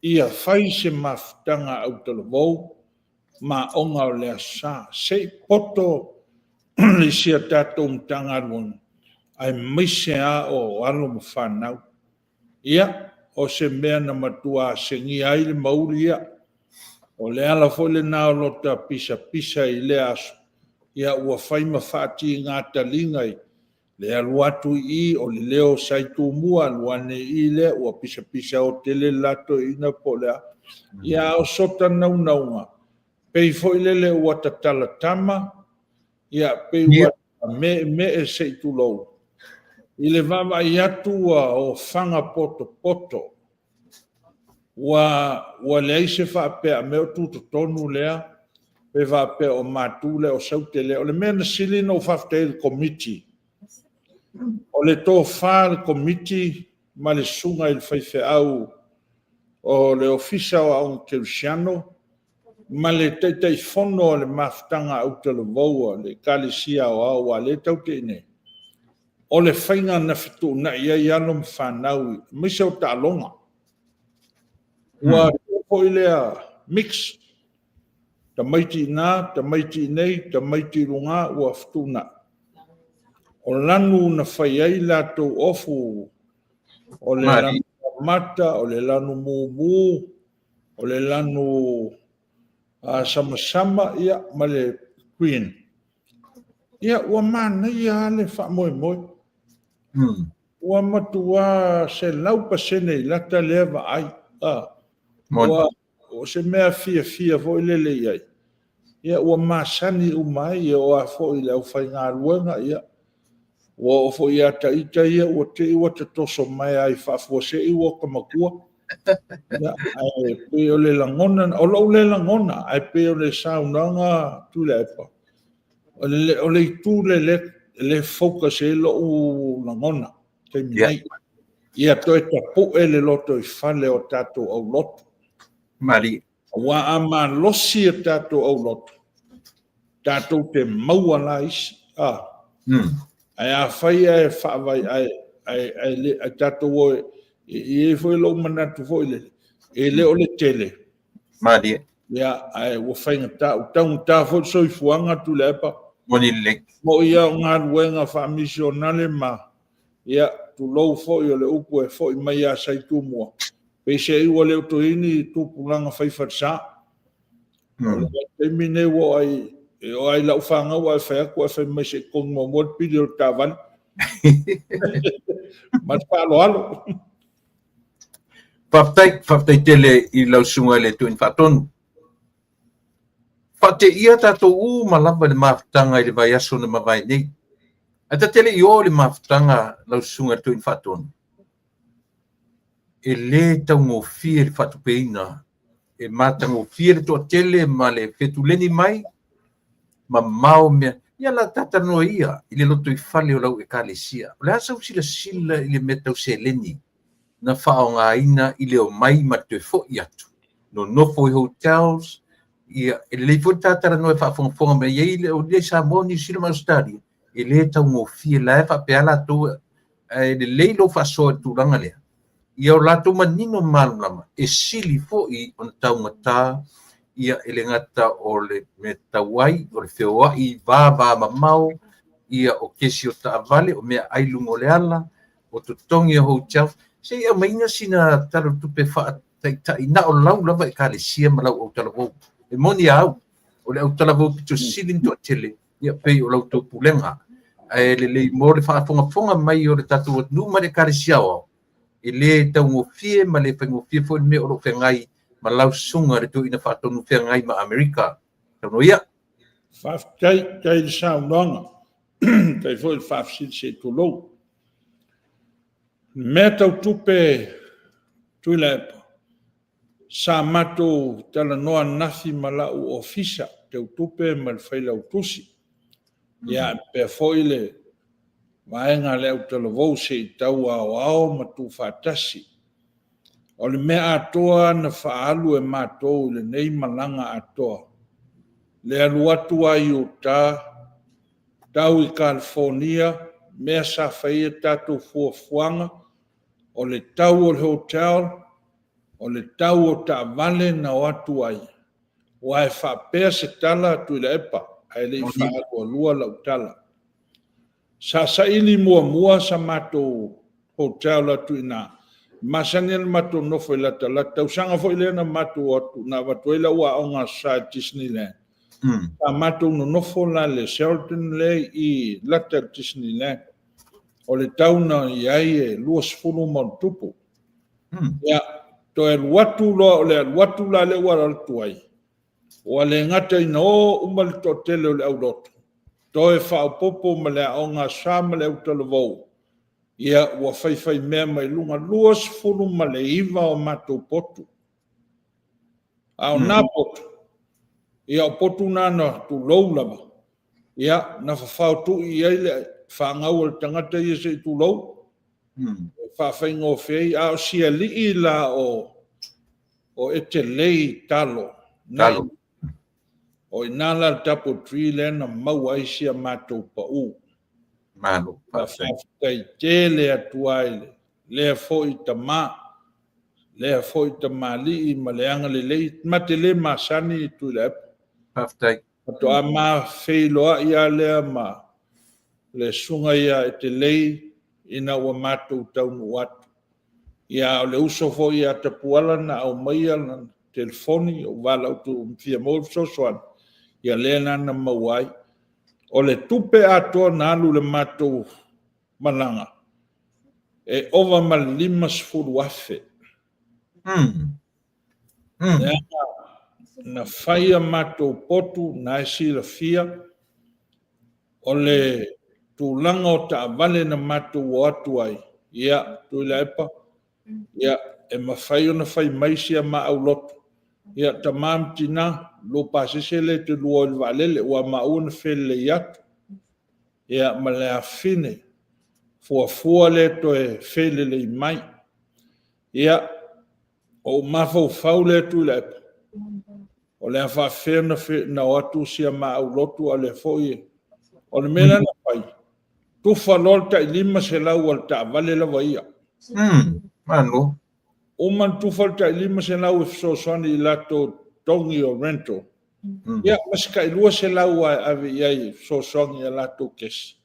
ia whai se mafutanga au tala vau ma onga o lea sa. Se poto li sia tatou mtanga ruang ai maise a o alo mawhanau. Ia o se mea na matua sengi ai le mauri ia. O le ala foi le nao lota pisa i le aso. Ia ua whai mawhati ngā talingai. Le aluatu i o le leo saitu mua luane i le ua pisa o tele lato ina po lea. Ia o sota naunga. Pei foi le ua tatala tama. Ia pei ua me e seitu lou. I le vava i atua o whanga poto. Ua lei se whapea me o tuto tonu lea. Pe whapea o matule o saute lea. O le mea na sili no whafte il komiti. O le tō whāle komiti ma le sunga il whaife au o le ofisa o aunga keusiano ma le teitei fono o le mafutanga au te le vaua le kalisia o au a le tau te ine. O le whainga na fitu na ia i anu mwhanau misa o ta longa. Ua tōpo i lea mix. Ta maiti nā, ta maiti nei, ta maiti runga ua fitu na. O lanu na whai ai lātou ofu, o le lanu mata, o le lanu mū, o le lanu sama ia ma le queen. Ia ua mana ia le wha moe. Ua matua se laupa sene i lata lewa ai. O se mea fia vo i lele iai. Ia ua masani umai ia o a fo i lau whai ngā ruenga ia. Ua o fo i ata ita ia ua te iwa te toso mai ai whafua se iwa kamakua. Ia ai pe o le langona, o lau le langona, ai pe o le saunanga tu le epa. O le tu le focus e lo u langona. Te minai. Ia toi tapu e le loto i whale o tato au loto. Mari. Wa ama losi e tato au loto. Tato te maua lais. Ai a whai e whaavai ai tato o e foi lo manatu foi le. E le o le tele. Mari. Ia ai o whainga ta foi soi fuanga tu le epa. Moni le. Mo ia o ngā ruenga wha misionale ma. Ia tu lou foi o le upu e foi mai a saitu mua. Pese i wale o toini tupulanga whaifatsa. Te mine wo ai o ai lau whanga wa whea kua whai mai se kong mo mod pili o tavan. Mat alo. Whaftai tele i lau sunga le tuin whatonu. Whate ia tato malapa le mafutanga i le vai aso na mawai nei. Ata tele i o le mafutanga lau sunga tuin whatonu. E le tau ngō fia le whatupeina. E mata ngō fia le toa tele ma le whetuleni mai. Ma mau mea. Ia la tata noa ia. I le loto i whale o lau e kālesia. O le asa sila i le metau se leni. Na whao ngā ina i le o mai ma te fo i atu. No nofo i hotels. Ia e le fo tatara noa e whaafonga me ia i le o le Samoa sila maustari. E le tau ngō fia la e whapeala toa. E le leilo whasoa tūranga lea. Ia o lato manino malama e sili fo i on tau ngata ia ele ngata o le metawai o le feoa i va mamau ia o kesi o taavale o mea ailunga o le ala o totongi o hotel se ia mainga sina talo tupe wha tai na o lau lava e kalesia ma lau au talavou e moni au o le au talavou pito silin to tele ia pei o lau tō pulenga e le mo le whaafonga mai o le tatu o numa le kalesia o i le taungofie ma le whaingofie fo me o lo whengai ma lau sunga re tu ina whaatonu whengai ma Amerika tano ia Whaftai kai saunanga. Tai foi whafsil se tolo. Mea tau tupe tuilepa. Sa mato tala noa nafi malau ofisa tau tupe mal whaila utusi. Ia pe foi le vaenga leo tala vau se tau ao ma tu whatasi. O le mea atoa na whaalu e matou le nei malanga atoa. Le aluatu ai o tā, tau i California, mea sa whaia tātou fuafuanga, o le tau o le hotel, o le tau o tā vale na o atu ai. O ai whapea se tala atu i le epa, ai le i whaako lua lau tala. Sa ili mua sa mato hotel atu i nā. Masani al mato nofo i lata lata, usanga fo i lena mato atu, na watu ila ua onga sa Disneyland. Ta matou no nofo la le Sheraton le i lata Disneyland o le tauna i ai e luas fulu mon tupu ia to e watu lo le watu la le wala tuai o le ngata i no umal to tele le auloto to e fa popo ma le onga sama le utalovo ia wa fai mea mai lunga luas fulu ma le iva o matou potu au na potu ia o potu nana tu lou lava. Ia na whawhau tu i eile whangau al tangata i se tu lou. Whawhaingo whei a o sia li i la o e te lei talo. Talo. O i nala tapo tri le na mau ai sia mātou pa u. Mano. Whawhai te le atuaile. Le fo i ta mā. Le fo i ta mā li i ma le anga le lei. Ma te le masani i tu le epa. Paftai. To ama feiloa ia lea ma le sunga ia e te lei ina ua mātou taunu atu. Ia o le uso fo ia te puala na au maia na telefoni o wala o tu mfia mou sosoan. Ia lea nana mauai. O le tupe atoa na alu le mātou malanga. E ova ma lima sfuru afe. Na whaia mātou potu na e sila fia o le tūlanga o ta vale na mātou o atu ai. Ia, tuila epa. Ia, e ma whai o na whai maisia ma au lotu. Ia, ta maam tina, lo pasese le te lua o le valele, ua maua na whele i atu. Ia, ma le a fine, fua le to e whele le i mai. Ia, o mafau fau le tuila epa. O le afa fena na watu sia ma au lotu ale foi o le mena na pai tu falolta i lima se lau al ta vale la vaia Mano o man tu falta i lima se lau so soni lato tongi o rento ia mas kai lua se lau ave ia so soni lato kes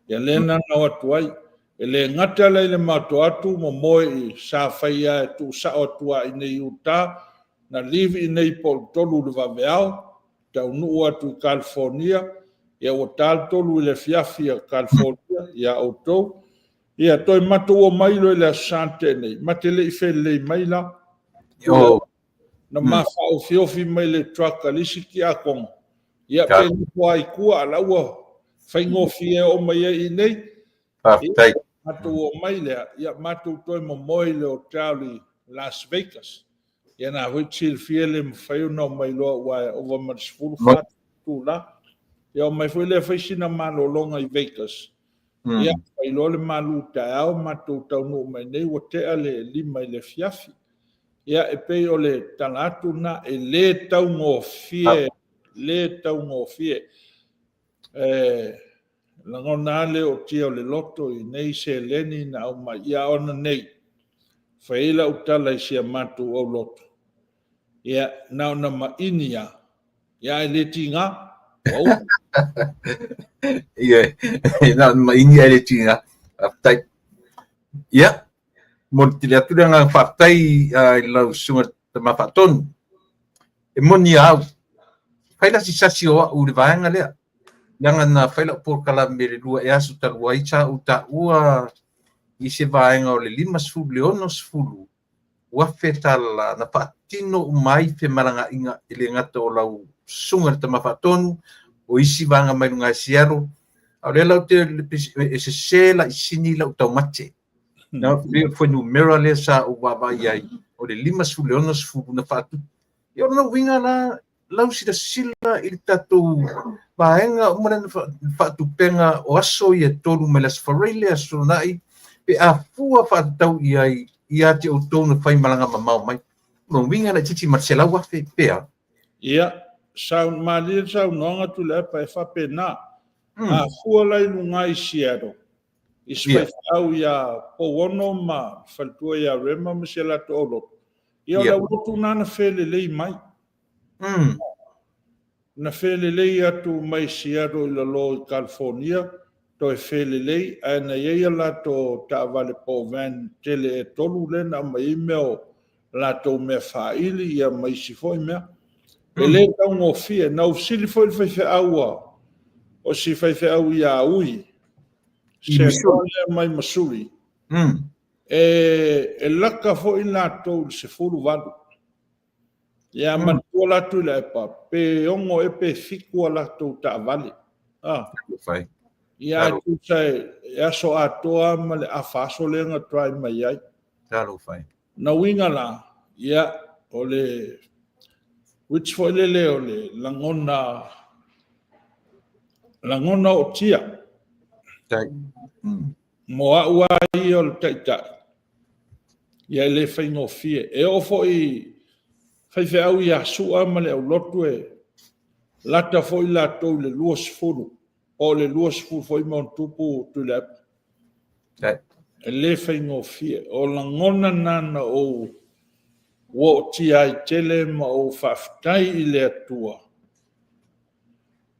ia lena na watu ai ele ngata le mato atu mo moi sa faia tu sa o tua i nei uta na live i nei pol tolu le vaveao, tau nuu atu California, ia o tal tolu le fiafi a California, ia o tau, ia toi matu o mailo i le asante nei, matele i fele i maila, na mawhao fiofi mai le truck alisi ki a kongo, ia pe nipo ai kua ala ua, whaingofi e o mai i nei, matu o maile, ia matu toi mo moile o tauli Las Vegas, ia na hui til fiele mwhaiu na mai loa wai ova marisfuru fatu tu la. Ia o mai fui le whaisina malo longa i Vegas. Ia whai loa le malu ta au matou tau no mai nei wa te ale lima i le fiafi. Ia e pei o le talatu na e le tau ngō fie. Le tau ngō fie. Langona le o tia o le loto i nei se leni na au mai. Ia ona nei. Whaila utala i sia matu au loto. Ia nau na ma inia. Ia e le tinga. Wow. Ia, na maingi ele tinha tai. Ia, mo tili atu nga fatai I lau sunga tama faton. E moni au. Faila si sasi o u le vaenga lea. Langa na faila por kala mere lua e asu talua icha uta ua i se vaenga o le 5 leono sfulu. Ua fetala na patino mai fe maranga inga ile ngata o lau sunga tama fatonu o isi vanga mai lunga siaro. Au le lau te se sela isini lau tau mate. Na foi numero le sa o baba iai o le 5 leono sfulu na fatu. Yo no winga la lau sila i tatu vaenga umana fatu penga o aso ia tolu me las farele aso nai pe a fua fatau iai ia te o tonu fai malanga mamau mai. No winga na titi Marcela wa fe pea. Ia, sound malir sound nonga tu le pa fa pena. A fua lai lunga I siero. Ispai au ia po wono ma faltua ia rema Marcela to olo. Ia la wutu nana fele lei mai. Na fele lei atu mai siero I la lo I California. To e fele lei ana ia la to ta vale po van tele e tolu lena mai meo la to me faili ia mai si foi mea. Ele tau ngofia na usili foi fe aua. O si fe au ia ui. Se ole mai masuri. E laka foi la to se fulu valu. Ia matua la tu la pa pe ongo e pe fiku la to ta vale. Fai. Ia tu sai ia so atoa ma le afaso le nga try mai ai. Talo fai. Na winga la ia ole which foi le ole langona o tia. Tai. Moa ua I o taita. Ia le fai ngofie. E o foi fai fe au ia sua ma le au lotu e lata foi la to le luos furu. O le luos furu foi mon tupu tu le Tai. e le fai ngofie. O langona nana o wo tia I tele ma o faftai I le atua.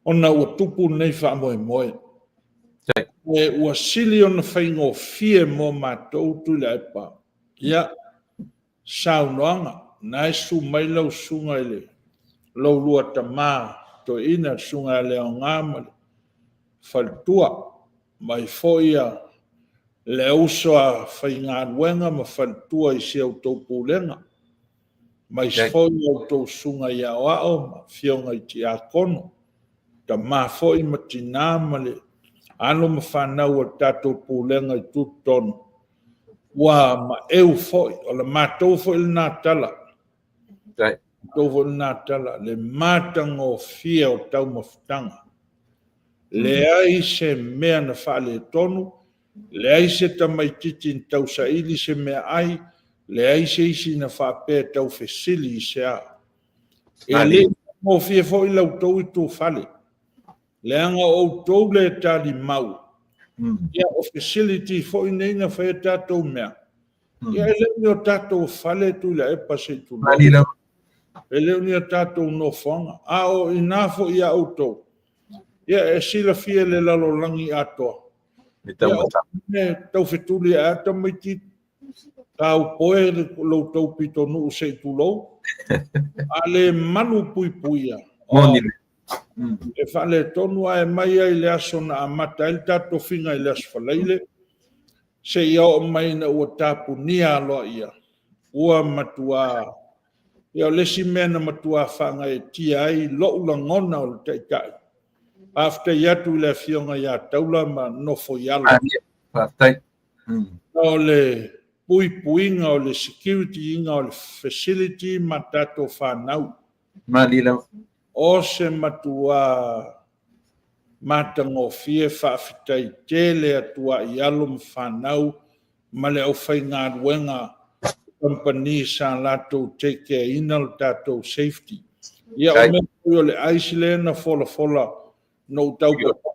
Ona ua tupu nei wha moe moe. E ua sili ona whai ngofie mo mātou tu le pa. Ia, saunoanga, nai su mai lau sunga ele. Lau lua ta mā, to ina sunga ele o ngāmale. Faltua, mai foia, le uso a whai ngānuenga ma faltua I se au tau pūlenga. Mai foia au tau sunga ia o ao, ma fionga I ti a kono. Ta mā foi ma tina male. Ano ma whanau o tatou pūlenga I tutonu. Wa ma eu foi, o le mātou foi le nātala. Tai. Tau foi le nātala, le mātango fia o tau mawhitanga. Le ai se mea na whale tonu, le ai se tamaititi tau sa ili se mea ai, le ai se isi na whapea tau fesili I se a. E le mo fia foi lau tau I tō whale. Le anga o tau le tali mau. Ia o facility foi nei na whae tātou mea. Ia ele ni o tātou whale tu la e pase tu lo. Ele ni o tātou no whanga. A o inafo ia auto. Ia e sila fia le lalo langi atoa. Ia o ne tau whetuli a ata mai ti tau poe le lo tau pito nu se tu lo. A le manu pui puia. Moni. E whale tonu ai mai ai le aso na amata il tato finga I le aso whaleile. Se ia o mai na ua tapu nia aloa ia. Ua matua. Ia o lesi mena matua whanga e tia ai lo ula ngona o le taitai. After iatu le fionga ia taula ma nofo iala. Tai. O le pui puinga o le security inga o le facility ma tato whanau. Malila. O se matua matango fie whawhitai tele atua I alum whanau ma le au whai ngā ruenga company sa lato take care inal tato safety. Ia o me o le aisile na fola no tau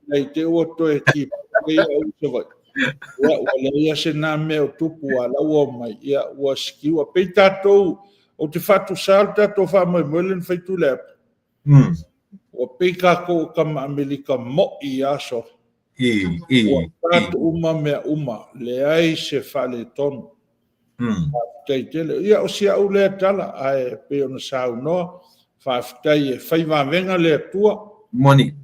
nei te o to e ki ia o se vai. Ia o le ia se nā mea o tupu a lau o mai ia ua skiwa. Pei tato o te whatu sal tato wha mai mwelen whaitu lepa. o pika ko kama Amerika mo i aso. O tatu uma le ai se fale tonu. Teitele, ia o sia u le tala, ai pe ona sau no, whaftai e whaivavenga le tua. Moni.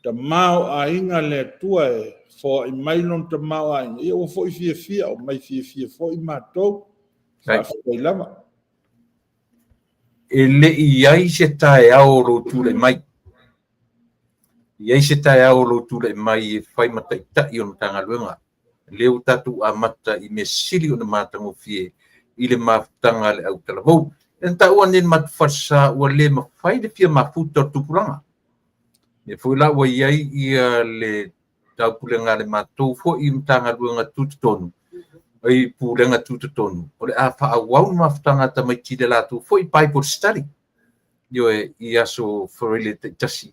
Ta mau a inga le tua e, fo i mailon ta mau a inga. Ia o fo i fia, o mai fia, fo i mātou, whaftai lava. E le i ai se tae ao lo tule mai. I ai se tae ao lo tule mai e whai matai tai o tanga luenga. Leo tatu a mata i me siri o na mātango fie. I le mafutanga le au talavou. En ta ua nen matufasa ua le mawhai le fia mafuta o tupulanga. E fwila ua iai ia le taupulenga le mātou fo i mtanga luenga tututonu. Ai pulenga tututonu. O le a whaawau mafutanga ta mai tide latu fo i Bible study. Yo e i aso wharile te tasi.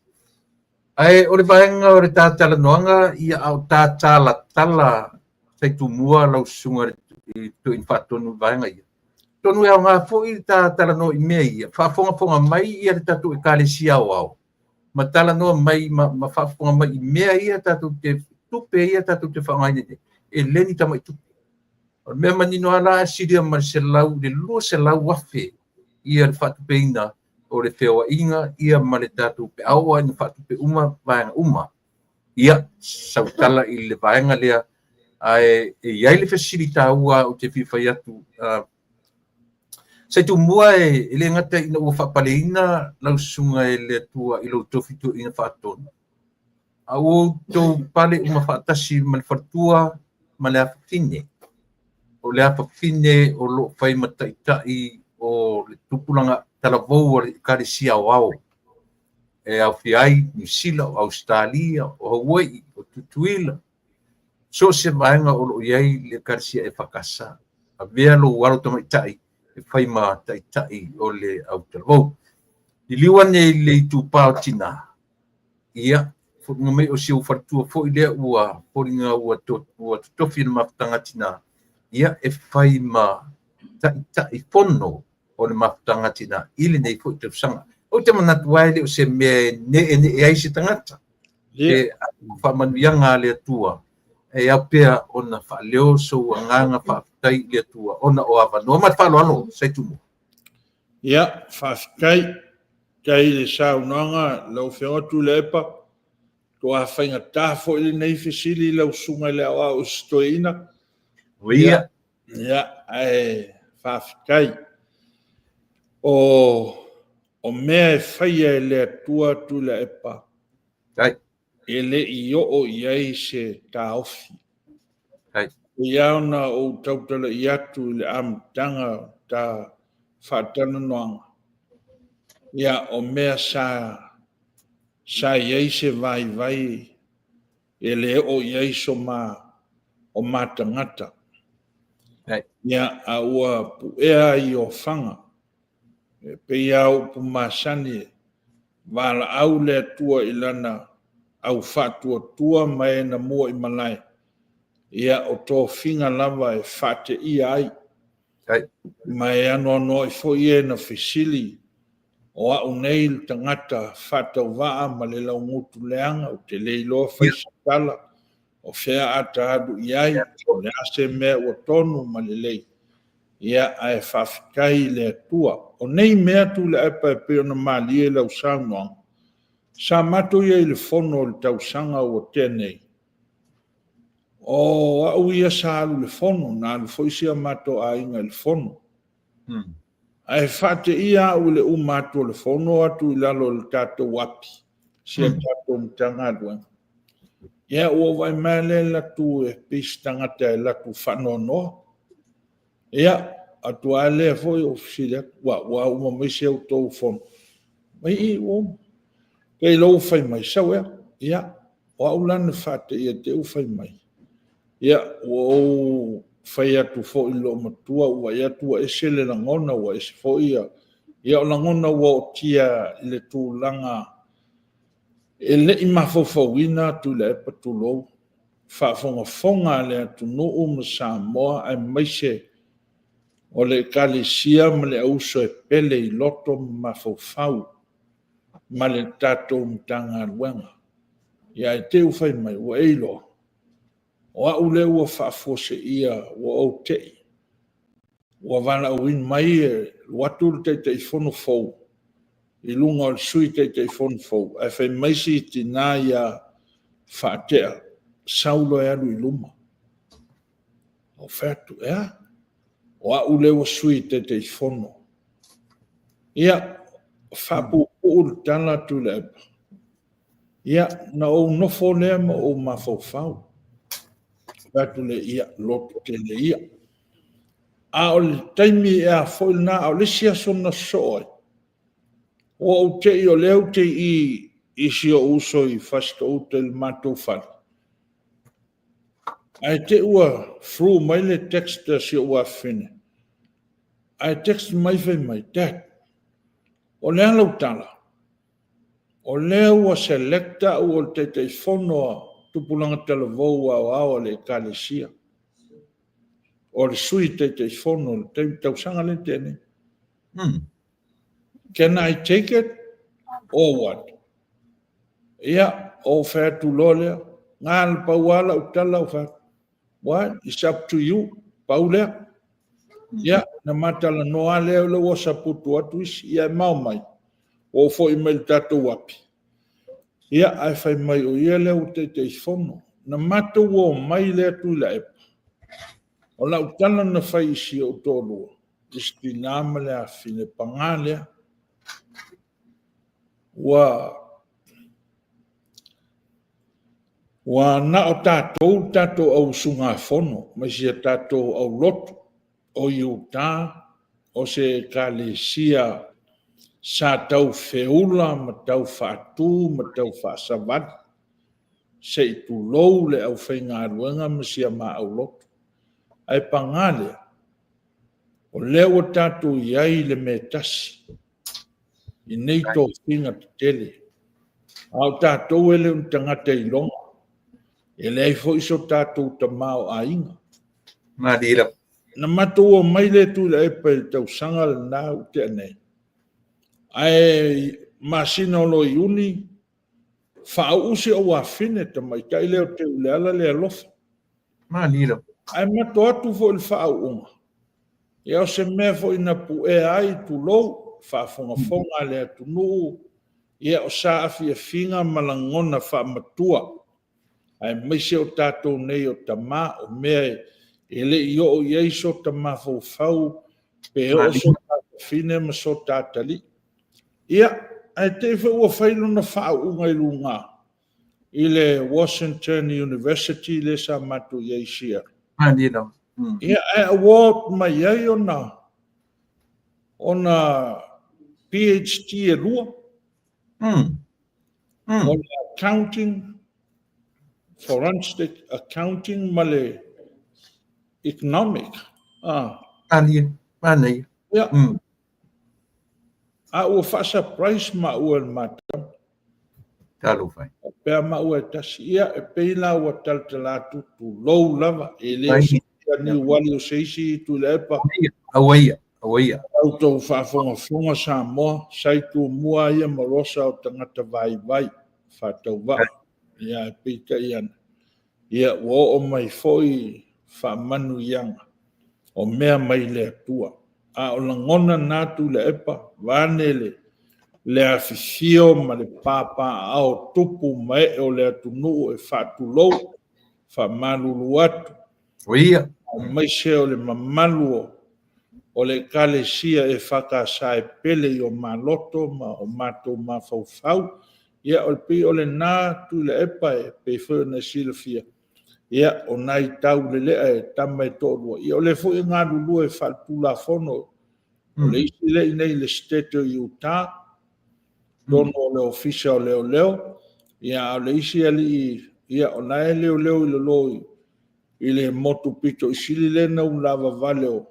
Ai o le vaenga o le tātala noanga ia au tātala tala saitu mua lau sunga i tu infatonu vaenga ia. Tonu ea ngā fo i tātala no i mea ia. Whaafonga mai ia le tatu e kālesia o au. Ma tala noa mai, ma whaafonga mai i mea ia tatu te tupe ia tatu te whaangaine te. E leni tamai tupe. O mea manino ala asiria ma se lau, le lua se lau wafe ia le whatupe ina o le whewa inga ia ma le tatu pe aua ina whatupe uma vaenga uma. Ia, sautala i le vaenga lea ai e iai le fasilita ua o te whiwhai atu. Sai tu mua e le ngata ina ua whapaleina lau sunga e le tua i lau tofitu ina whaatonu. A o tau pale uma whaatasi ma le whatua ma le awhine. O le awhine o lo whai mataitai o le tupulanga talavou o le karesia o au. E au whiai, New Zealand, o Australia, o Hawaii, o Tutuila. So se vaenga o lo iai le karesia e whakasa. A vea lo waro tamaitai. E whai ma taitai o le Aotearoa. I liwa nei le tupao tina. Ia, whunga mai o siu whartua fo i lea ua, poringa ua tofi na mawhtanga tina. Ia, e whai ma taitai pono o le mawhtanga tina. Ile nei fo i te usanga. O te manatu waile o se me ne e aise tangata. E whamanuianga le atua. E apea o na whaleo so nganga whaafitai le atua. O na o awanoa ma whalo ano, sai tumu. Ia, whaafitai, kai le saunanga, lau whiotu le epa, toa whainga tāfo ili nei whisili lau sunga le awa o stoina. Ia. Ia, ai, whaafitai. O mea e whaia e le atua tu le epa. Ai. E le i o iai se tāofi. Ai. E auna o tautala i atu le amtanga ta whaatana noanga. Ia o mea sa iai se vai e le o iai so o matangata. Ai. Ia a ua puea i o whanga. E pe au pumasani wala au le atua ilana au whatua tua mai na mua i malai. Ia o tō whinga lava e whate i ai. Ai. Mai ano i fo i e na whisili. O au nei le tangata whatau waa ma le lau ngutu leanga o te leilo whaisakala. O whea ata adu i ai. O le ase mea ua tonu ma le lei. Ia ai whawhikai le atua. O nei mea tu le epa e peo na malie lau saunoanga. Sa mato ia i le fono le tausanga o tenei. O au ia sa alu le fono, na alu foisia mato a inga le fono. Ai whate ia u le mato le fono atu i lalo le tato wapi. Sia tato mtanga duen. Ia ua vai mele latu e pistangata e latu whanono. Ia atu ale foi ofisilia. Wa uma mese au tau fono. Mai i o. Kei lau fai mai sau ea. Ia, o au lana whate ia te u fai mai. Ia, o fai atu fo i lo matua, ua ia tua ese le langona, ua ese fo ia. Ia o langona ua o tia le tūlanga. E le i mafofauina tu le epa tu lou. Whaafonga le atu nuu ma Samoa ai maise o le kalesia ma le auso e pele i loto mafofau. ma le tātou mtanga luenga. Ia e te uwhai mai ua eilo. O a ule ua whaafose ia ua o tei. Ua wana uin mai e watu te te whono fau. I lunga o le sui te te whono fau. E whai maisi tina ia whaatea. Saulo e alu I luma. O whatu ea. O a ule ua sui te te whono. Ia whapu ul tana tu le epa. Ia na o nofo lea ma o mawhau. Whatu le ia lotu te le ia. A o le taimi e a foil na o le sia sona soe. O te I o leo te I si o uso I fasto o te matou whare. Ai te ua fru mai le text si o ua whine. Ai text mai whai mai, Dad. O lea lau tala. O lea ua selecta o te te whono tupulanga televou au le kalesia. O le sui te te whono, te tausanga le tene. Can I take it or what? Ia, o whatu lolea, ngā pauala utala o whatu. What? It's up to you. Paulea. Ia, na matala noa leo le wasa putu atu isi, ia mau mai. O fo I mai tatou wapi. Ia, ai whai mai o ia leo te te whono. Na matou o mai lea tu la epa. O la utala na whai isi o tōrua. Isti nāma lea whine pangā lea. Wa na o tātou au sunga whono, mai sia tātou au lotu, o Utah, o se kalesia sa tau wheula, ma tau whātū, ma tau whāsavat, se I tu lou le au whainga ruenga, ma sia ma au lotu. Ai pangale, o leo tātou iai le me tasi, I nei tō whinga te tele, au tātou ele un tangata I longa, e lei fo iso tātou ta mao a inga. Madira. Na matou o mai le tu le epa I tau sanga le nāu te anei. Ai masina o lo I uni, whao usi o wafine ta mai kai leo te uleala le alofa. Madira. Ai mato atu fo il whao unga. E au se mea fo ina pu e ai tu lou, whaafonga fonga le atu nuu, e o sa afi e finga malangona wha matua. Ai meise o tātou nei o tamā o mea e le I o ieiso tamā fau pe o so tātou fine ma so tātali. Ia, ai te ua whailo na whao unga I lunga I le Washington University le sa matu ieisia. Madira. Ia, ai award mai iei ona PhD e lua. O le accounting, forensic accounting male economic. Mani. Yeah. A ua surprise ma ua le mata. Talu fai. Pea ma ua tasi ia e peila ua taltalatu tu lou lava e leo sikia ni wali o seisi tu le epa. Awaia. Autou whaafonga sa moa, sai tu mua ia marosa o tangata vai. Whatau wa. Ia e pita iana. Ia o mai foi whaamanu ianga. O mea mai le atua. A o langona nātu le epa, vānele, le afifio ma le pāpā ao tupu mai o le atunu e whātulou, whamalulu atu. Oia. Mai se o le mamalu o le kalesia e whakasa e pele I o maloto ma o mātou mawhauwhau. Ia o le pi o le nātu le epa e pe whana silafia. Ia o nai tau le lea e tamai tōrua. Ia o le fo I ngā lulu e whalpula whono. O le isi le nei le state o Utah. Tono o le ofisa o leo. Ia o le isi ali ia o nai leo I le loi. I le motu pito I sili le na lava vale o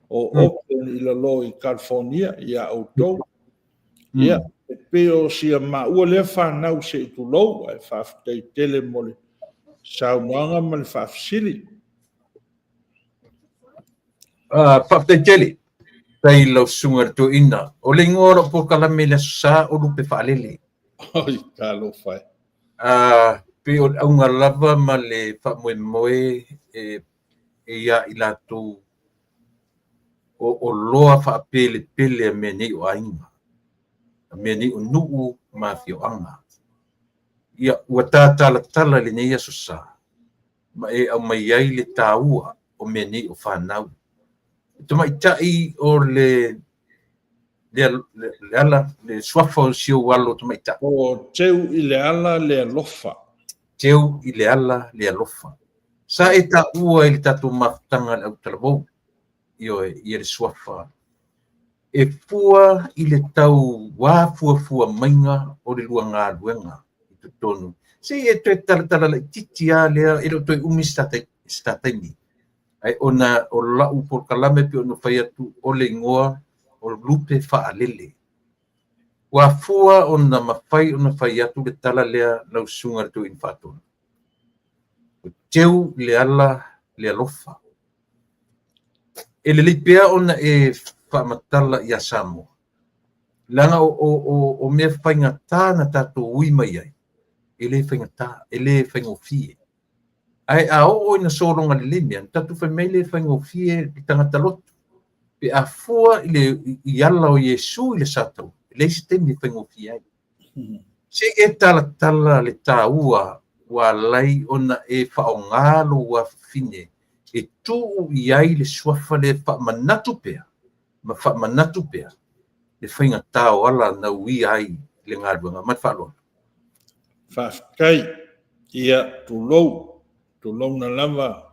Oakland I le loi California. Ia au tau. Ia e peo si a ua le whanau se I tu lou. E whaaftei tele mole. Saunoanga ma le whaafsili. Whaftai tele. tai lau sunga to ina. O le ngora po kalame le sa o lupe whaalele. Oi, ka lo fai. Pe o aunga lava ma le wha moe e ia i lātou o loa wha pele a mea nei o ainga. A mea nei o nuu ma fio anga. Ia ua tala le nei aso sa. Ma e au mai ai le tāua o mea nei o whanau. Tuma i tai o le ala, le swafa o sio walo tuma i tai. O teu i le ala le alofa. Teu i le ala le alofa. Sa e ta ua i le tatu maftanga le au talabou. Io e le swafa. E fua i le tau wā fua mainga o le lua ngā luenga i tu tonu. Se e tue tala le titi a lea e lo toi umi stataini. Ai ona o lau por kalame pe ono whai atu o le ingoa o lupe whaalele. Wa fua ona mawhai ona whai atu le tala lea lau sunga tu in whatona. O teu le ala le alofa. E le lipea ona e whaamatala i asamo. Langa o mea whaingata na tātou ui mai ai. E le whaingata, e le whaingofie. Ai a o ina soronga le lemia, tatu whai mai le whaingofie i tangata lotu. Pe a fua i ala o Yesu i le satau. Le isi temi whaingofie ai. Se e tala le tāua wa lai ona e whaongalo wa fine. E tu i ai le suafa le whaamanatu pea. Ma whaamanatu pea. Le whainga tāo ala na ui ai le ngāruanga. Mat whaaloa. Whafkai ia tu lou na lava,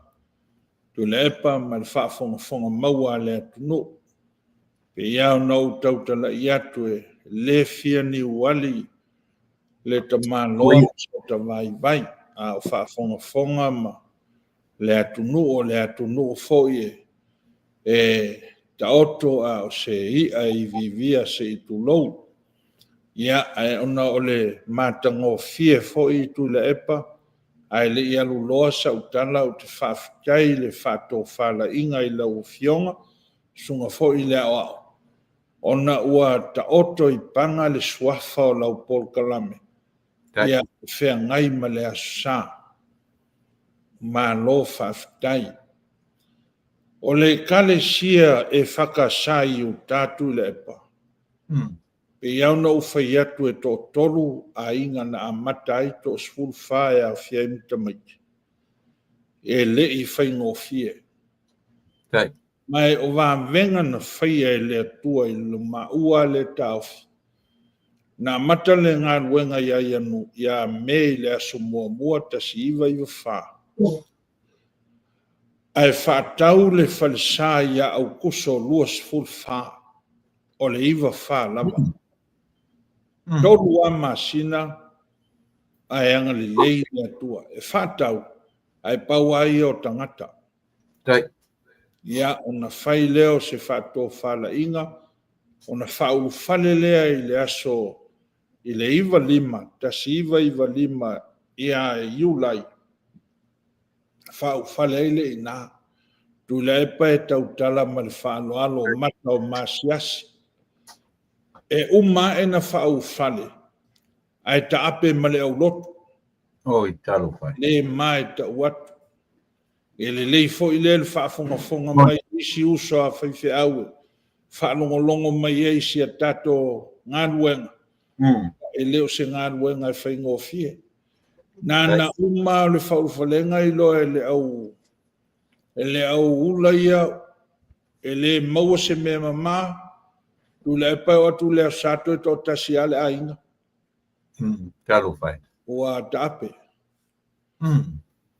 tu le epa ma le whaafonga maua le atunu. Pe iau nau tautala i atu e le fia ni wali le ta māloa so ta vai a o whaafonga ma le atunu o le atunu foi e ta oto a o se i vivia se i tu lou. Ia ai ona o le matango fie foi tu le epa ai le ia luloa sa utala o te whaafikai le whātō whala inga i lau fionga sunga foi le ao. Ona ua ta oto i panga le suafa o lau Paul Kalame. Ia whea ngai ma le asa. Ma lo whaafikai. O le kale sia e whakasai o tātu le epa. Pe iau na uwhai atu e tō toru a inga na amata ai tō sful whae a whia imta maiti. E le i whai ngō fie. Mai o wā venga na whai e le atua i le maua le tauwhi. Na amata le ngā ruenga ia ianu ia mei le aso mua ta si iwa wha. Ai whātau le whalisa ia au kuso lua sful wha. O le iwa wha lama. Tolu a masina ai anga le lei le atua. E whātau ai pau ai o tangata. Ia ona whai leo se whātō whala inga. Ona whaulu whale lea i le aso i le iwa lima. Tasi iwa lima ia e iulai. Whau whale ile i nā. Tu le epa e tautala ma le whaaloalo mata o masiasi. E uma e na whau whale. Ai ta ape ma le au lotu. Oi, talo whai. Le mai ta uatu. E le lei fo i le whaafonga mai isi uso a whaiwhi aue. Whaalongolongo mai e isi a tato ngāruenga. E leo se ngāruenga e whaingo fie. Nāna uma le whauwhalenga i loa e le au ula ia. E le maua se mea mama. Tu le epa o tu le sato e tō tasi ale a inga. Talo whai. Ua tape.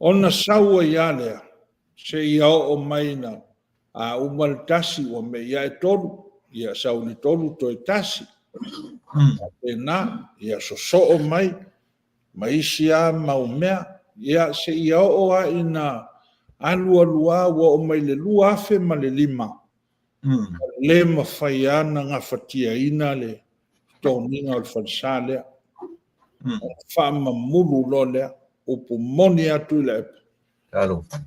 Ona saua i alea. Se ia o maina. A umal tasi o me ia e tolu. Ia sauli tolu to e tasi. E nā. Ia so o mai. Maisi a maumea. Ia se ia o a ina alua lua o mai le lua afe ma le lima. Le mawhai ana ngā whatia ina le tōninga o le whansa lea. Whama mulu lo lea. Upu moni atu le epa.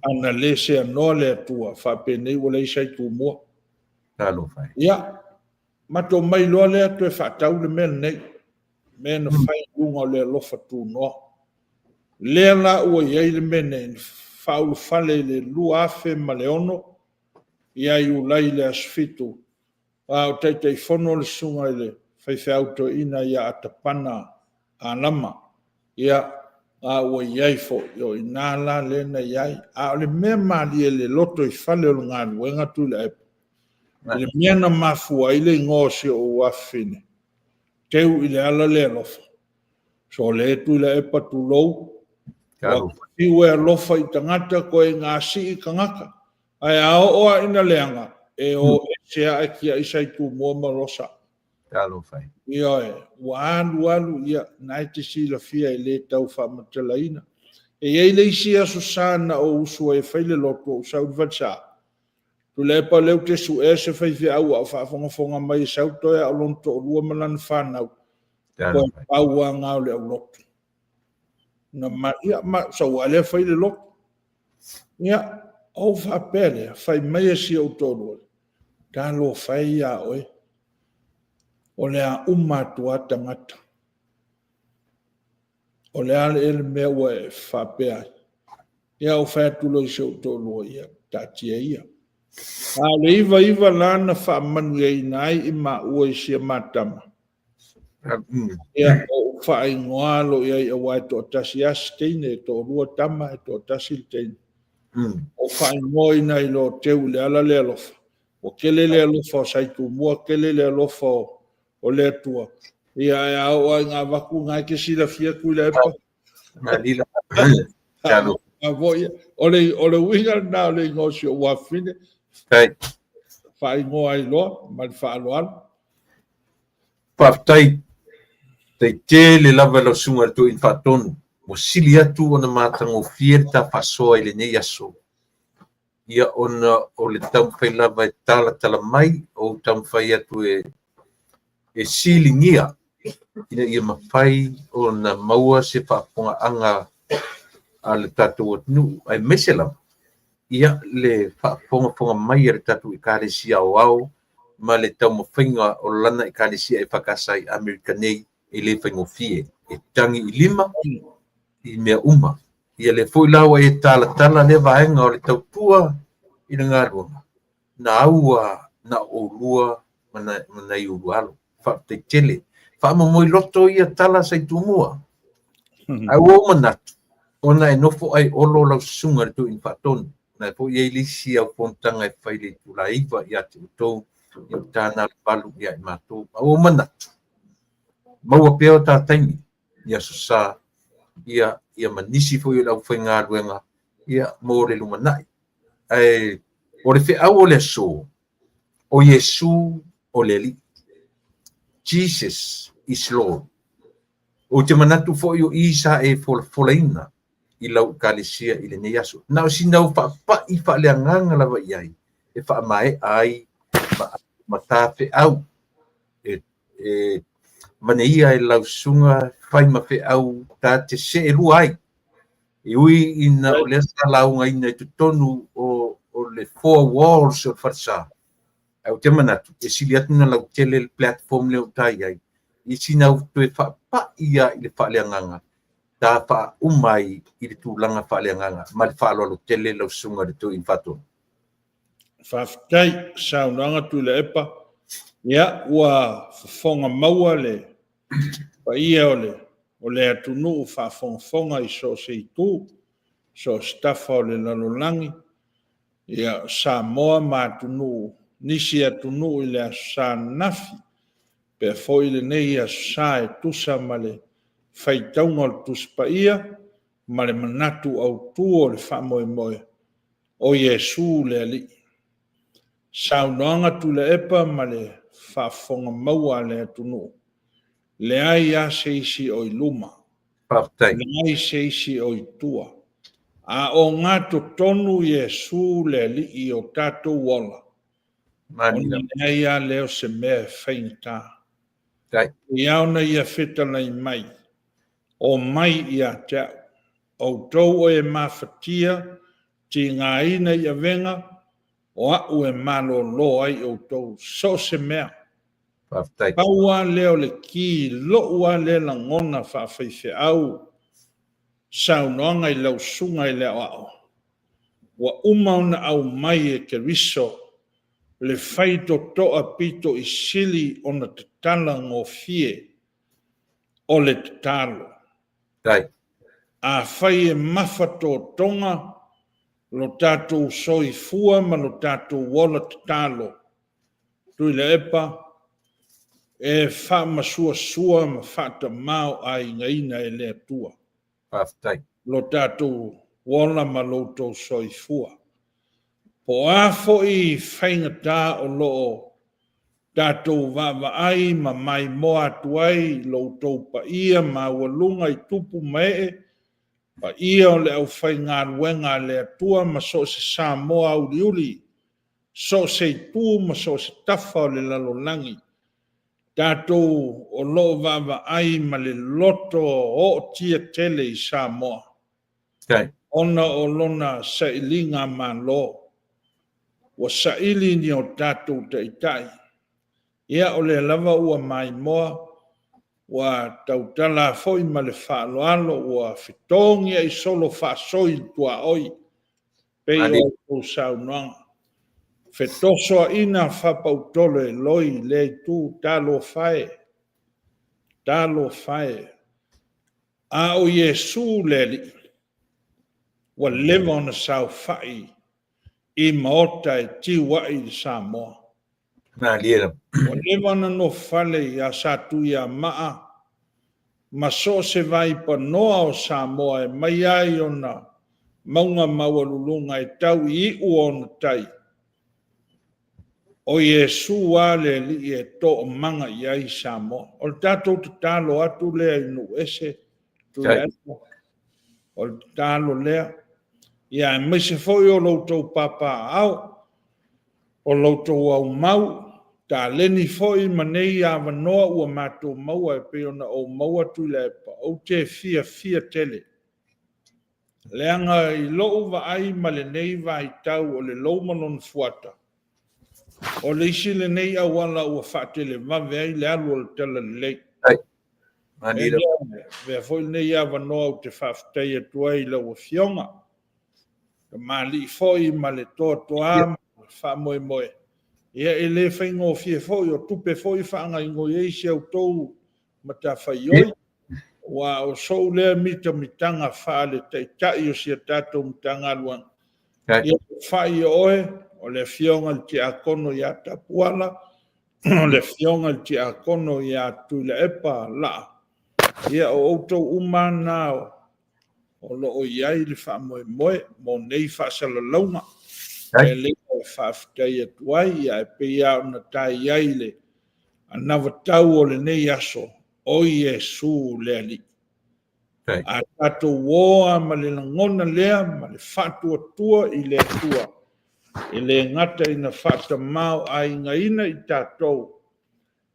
Ana le se anoa le atua. Whapenei o le isai tu mua. Talo fai. Ia, mato mai loa lea tu e whaatau le mea nei. Mea na whai unga lea lofa tu noa. Lea la ua iei le mea nei, whaulu whale le lua afe ma le ono, ia i ulai le asfitu. O teitei whono le sunga i le whai whiauto ina ia atapana a lama. Ia, a ua iei fo, yo i nāla le na iei. A le mea maali e le loto i whale o ngā luenga tu le epa. Le mea na mafua i le ngōsi o wafine. Teu i le ala le alofa. So le tu le epa tu lou. Talo. Iwe alofa i tangata ko e ngā si i kangaka. Ai a oa ina leanga. E o e sea e kia isa i tu mua marosa. Talo fai. Ia e, ua alu ia, nai te sila fia e le tau whamatalaina. E ei le isi aso sana o usua e whaile loto o Saudi Vatsa. Tu le pa leu te su e se whai fia au au whaafonga mai sau toia o lonto o lua malan whanau. Talo Ko fai. au a ngau le au loto. Na ma, ia, ma, sa ua le whaile loto. Ia, au whaapele, whai mai e si au tonu. Tā lo whai ia oe. O le a umatu atangata. O le ale ele mea ua e whapea. Ia o whai atulo i se au tonu ia, tātia ia. A le iwa lana whaamanu e inai i ma ua i sia matama. Ia o whai ngoalo ia i awai to tasi asteine e to rua tama e to tasi teine. O whai ngoina i lo teu le ala le alofa. O kele le alofa o saitu mua, kele le alofa o le atua. Ia e au ai ngā waku ngai ke sila fia kui le epa. Malila. Talo. A voia, o le winga na o le ngosi o wafine. Fai. Whai ngoa i loa, ma le whaaloalo. Paftai. Te te le lava lo sunga tu in fatonu. Mo sili atu ona mātango fierta fasoa i le nei aso. Ia ona o le taumwhai lava e tala mai o taumwhai atu e silingia. Ina ia mawhai o na maua se whaaponga anga a le tatu atunu ai meselam. Ia le whaaponga mai a le tatu i kāresia o au ma le taumawhainga o lana i kāresia e whakasai Amerika nei e le whaingofie. E tangi i lima i mea uma. Ia le foi lawa e tala le vaenga o le tautua i na ngā ruanga. Na aua, na olua, mana i urualo. Te tele. Whaamamoi loto ia tala sai tumua. Ai o manatu. Ona e nofo ai olo lau sunga le tu in whatonu. Na e po i eilisi au pontanga e whaile tula iwa i ate utou. I tāna palu i ai mātou. Ai o manatu. Maua peo tā taimi. Ia susā. Ia manisi fo i lau whainga ruenga. Ia mo le lumanai. Ai, o le whiau o le so. O Yesu o le li. Jesus is Lord. O te manatu fo i o isa e folaina i lau kalesia i le nei aso. Nau si nau wha i wha lea nganga lawa i ai. E wha mai ai ma tā whiau. Mane ia e lau sunga whai ma whiau tā te se e rua ai. I ui ina o lea sa launga ina i tutonu o le four walls o wharsa. Au te manatu, e sili atu na lau tele le platform leo tai ai. I sina au tue wha ia i le wha lea nganga. Tā wha umai i le tūlanga wha lea nganga. Ma le wha alo tele lau sunga le tu in whaton. Whaftai, saunanga tu le epa. Ia, ua whafonga maua le. Pa ia o le atunu whafonga i so se i tū. So staffa o le lalolangi. Ia, Samoa mātunu nisi atunu i le sa nafi. Pe foi le nei a sa e tusa ma le whaitaunga o tuspa ia. Ma le manatu au tu o le whamoe. O Yesu le ali. Saunoanga tu le epa ma le whafonga maua le atunu. Le ai a seisi o i luma. Paftai. Le ai seisi o i tua. A o ngā tonu Yesu le li i o tātou wala. Manila. O le ai a leo se mea whainta. Tai. I auna ia whetala i mai. O mai ia te o tau o e mawhatia ti ngā ina ia venga. o a'u e malolo ai outou so se mea Whaftai. paua leo le ki lo'ua le lagona fa'afeife'au saunoaga i lausuga i le a'o ua uma ona au mai e keriso le fai toto'a pito i sili ona tatala gofie o le tatalo Tai. a fai e mafa totoga lo tatou soifua ma lo tatou ola tatalo tui le epa e fa'amasuasua ma fa'atamao aigaina e le atua Whaftai. lo tatou ola ma loutou soifua po a fo'i faigatā o lo'o tatou va'ava'ai ma mai moa atu ai loutou pa'ia ma aualuga i tupu ma e'e pa'ia o le ʻaufaigaluega a le atua ma so o se Samoa uliuli so o se itu ma so o se tafa o le lalolagi tatou o lo'o va'ava'ai ma le loto o'otia tele i Samoa Tai. ona o lona sa'iliga mālō ua sa'ili ni o tatou ta'ita'i ia o le lava ua maimoa ua tautala fo'i ma le fa'aloalo ua fetogia i solo fa'asoi le tua'oi pei o outou saunoaga fetosoa'ina fa'apautolo e loi le itu talo fae a o iesu le ali'i ua leva ona saufa'i i maota e tiua'i i le Samoa Nā liera. o leva na no fale ia satu ia maa ma so se vai panoa o Samoa e mai ai ona maunga maualulunga e tau i ona tai o Iesu ale li e to o manga i ai Samoa o le tatou te talo atu lea inu ese tu Tai. lea o le talo lea ia e maise foi o loutou papa au o loutou au mau ta leni foi manei a vanoa ua matou maua e pe ona o maua tu le pa o te fia tele leanga i lou vaai ma le nei vai tau o le lou manon fuata o le isi le nei au ala ua whaatele mave ai le alu o le tala le lei Tai. Nā liera. vea foi nei a vanoa o te whaafitai atua i lau a fionga ka mali foi ma le toa wha moe ia e le whaingo fie foi o tupe foi whaanga ingo eisi au tou ma ta whaioi wa o sou lea mitanga wha le teitai o sia tatou mitanga luan Tai. ia whai oe o le fionga le te akono ia tapuala o le fionga le te akono ia tu le epa la ia o outou umana o lo o iai le wha moe mo nei wha salalaunga e le o whaafitai atuai ia e peia o na tai ai le anawa tau o le nei aso o Iesu le ali Tai. a tatou oa ma le langona lea ma le whaatua tua i le atua e le ngata ina whaatamau a ingaina i tatou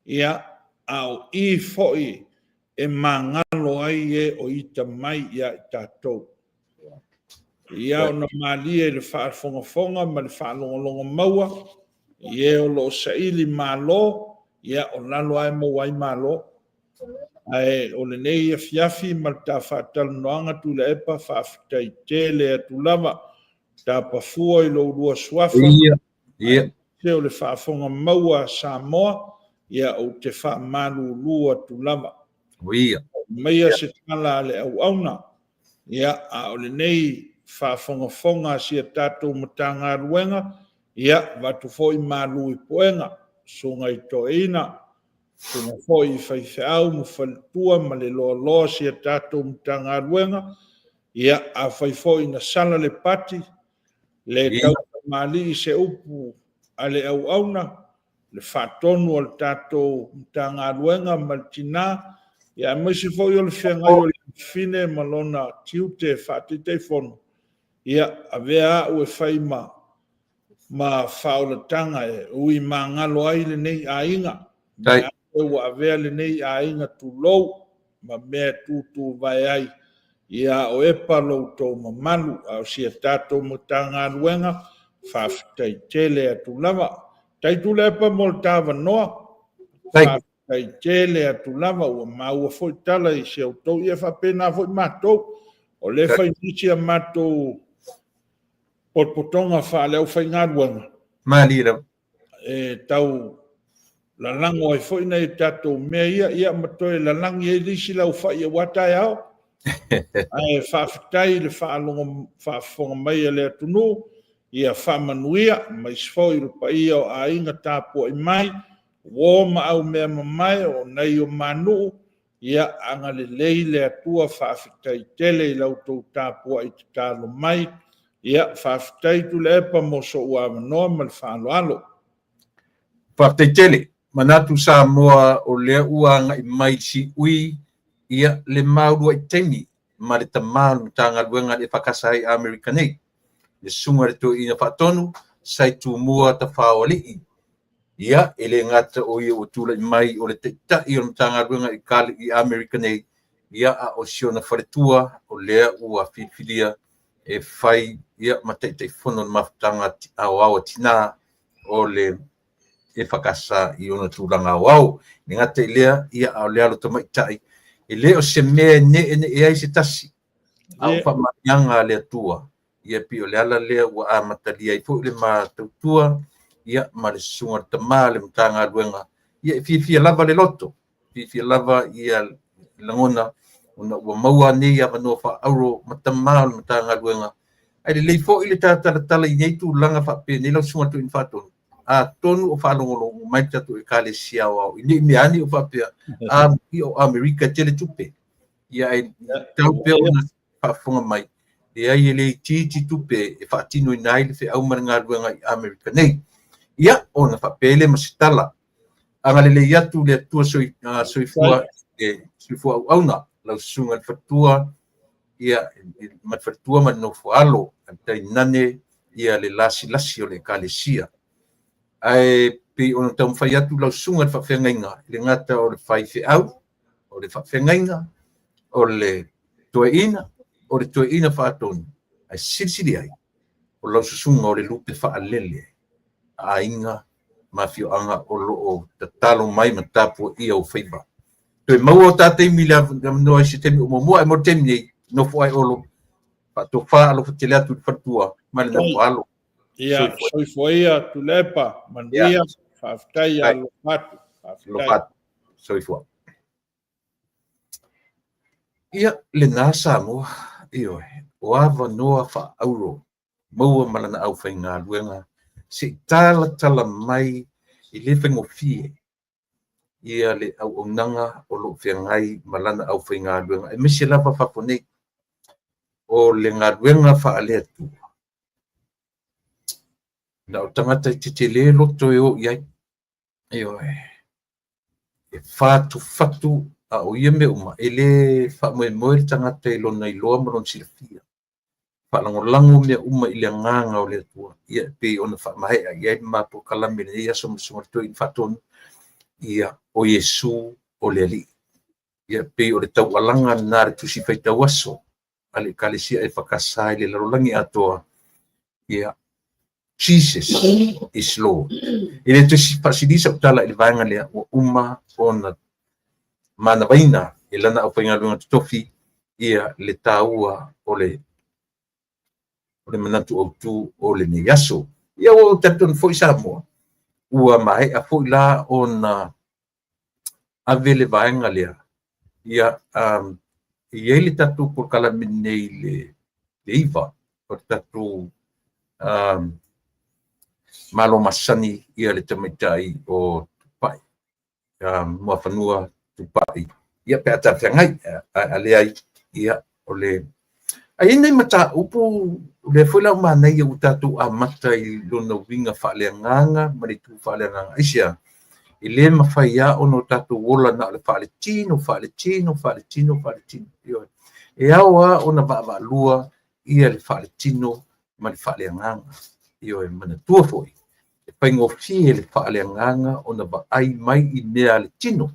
ia au i foi e mangalo ai e o ita mai ia i tatou ia ona malia i le whaafongafonga ma le whaalongolongo maua ia o lo saili malo ia o lalo ai mo wai malo ai o le nei e fiafi ma le ta whaatalanoanga tu le epa whaafitai tele atu lava ta pafua i lo rua suafa Ia. Ia. te o le whaafonga maua Samoa ia o te whaamalu lua tu lava Ia. meia se tala le au auna ia a o le nei whaafongafonga sia tatou matanga ruenga ia watu foi malu i poenga sunga i toeina sunga foi i whaifeau mu whalitua ma le loa loa sia tatou matanga ruenga ia a whaifoi na sala le pati le Ia. tau mali i se upu a le au auna le whaatonu o le tatou matanga ruenga ma le tina ia maisi foi o le whengai o le fine malona tiute whaatitei fono ia a vea ue whai ma whaolatanga e ui ma ngalo ai le nei a inga Tai. mea ua a vea le nei a inga tu lou ma mea tu vai ai ia o epa loutou ma malu au sia tatou matanga ruenga whawhitai tele atu lava. Taitu le pa moltava noa. Right. Whawhitai tele atu lava ua maua foi tala I se autou ia whapena foi matou. O le Right. whai nisi a matou potpotonga whaleo whai ngaruanga. Malira. Tau la lango ai foi nei tatou mea ia matoe la langi e lisi lau whai e watai au. Ai whawhitai le whaalonga whaafonga mai le atunu. Ia whamanuia, mai sfoi rupa ia o a inga tāpua I mai, wō ma au mea mamai o nei o manu, ia anga le leile atua whawhitai tele I lau tau tāpua I te tālo mai, ia whawhitai tu le epa mo so ua manoa ma le whaaloalo. Whawhitai tele, manatu sa moa o lea uanga I mai si ui, ia le maurua I temi, ma le tamanu tanga luenga le whakasai Amerikanei. Le sunga to ina whatonu, sai tu mua ta whaoli. Ia, ele ngata o ia o tula I mai o le te tai o mtanga runga I kali I Amerikanei. Ia a o siona wharetua o lea ua whiwhilia e whai ia matei whono maftanga au au tina o le e whakasa I ona tūranga au au. Ni ngata I lea ia au lea lo tamai tai. E leo se mea ne e ai se tasi. Au whamanyanga lea tua. Ia pio le ala lea ua a matalia I fo le ma tautua, ia ma le sunga tama le mtanga luenga, ia fia lava le loto, fia lava ia langona, una ua maua nei a manoa wha auro matama le mtanga luenga, ai le leifo I le tala I nei tu langa wha pe, nei lau sunga tu in whatonu, a tonu o whalongolo, mai tatu I kale siau au, I nei meani o whapea, a I o Amerika tele tupe, ia ai tau pe ona whafunga mai, e ai ele titi tupe e whaatino I nai le whi au maranga luenga I Amerika nei. Ia, ona whapele masitala. Anga le iatu le atua soifua au auna, lau sunga whatua, ia mat whatua man no fualo, antai nane, ia le lasi o le kalesia. Ai, pe ona tau mwhai atu lau sunga whawhengainga, le ngata o le whai au, o le whawhengainga, o le tuaina, o le tuaina whaatoni, ai sirisiri ai, o lau susunga o le lupe whaalele, a inga mafio anga o loo tatalo mai matapu ia o whaiba. Toi maua o tātei mila noa I se temi o mua e mo temi nei, no fuai olo, pato wha alo te lea tu whatua, mali no fualo. Ia, soifoia tu lepa, manuia, whawhitai a lopatu. Lopatu, soifua. Ia, le nasa mua, io, o ava noa wha auro, maua malana au whainga luenga, se tala mai I le whengofie ia le au onanga o lo whengai malana au whainga luenga. E misi lava whaponei o le ngā luenga whaalea tu. Na o tangata I te le loto e o iai. E whatu a o ia me uma. E le whamoe tangata I lona I loa maron silafia. Whalangolango mea uma I le nganga o le atua. Ia pe ona whamahea. Ia mapo kalamine. Ia somato I whatonu. Ia o Yesu o le ali. Ia pe o le tau alanga nare tusi whai tau aso. Ale kalesia e whakasai le larolangi atoa. Ia Jesus is Lord. Ile tusi pasilisa utala I le vaenga lea o uma ona mana vaina I lana au whainga lunga tutofi. Ia le taua o le manatu au tu o le ne yaso. Ia o tatun foi Samoa. Ua mai a foi la ona avele vaenga lea. Ia ia le tatu por kala minei le iva. Por tatu malo masani ia le tamitai o tupai. Mua whanua tupai. Ia pe ata whangai aleai ia o le ai nei mata upu le foi la mana ia utatu a mata I lona winga whaaleanganga ma le tu whaaleanganga isia I le mawhaia ono tatu wola na le whaaletino e aua ona va lua ia le whaaletino ma le whaaleanganga io e mana tua foi e paingofie le whaaleanganga ona va ai mai I mea le tino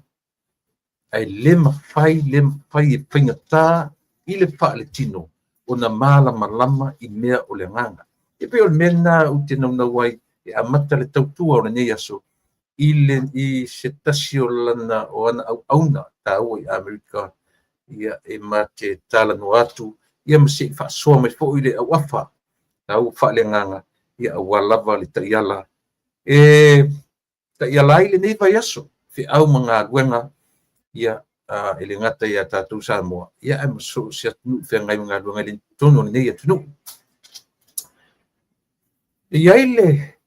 ai le mawhai e paingata I le whaaletino ona malama I mea o le nganga. e pe o mena u te nau wai e amata le tautua o nei aso i se tasi o lana o ana au auna tau i Amerika ia e mate tala no atu ia masi fa so me fo ile au afa tau fa le nganga ia wala le taiala e taiala ile nei vai aso fi au manga guenga ia ele ngata ia tatu Samoa ia am so sia tu fe ngai nga luanga le tono nei atu no ia ile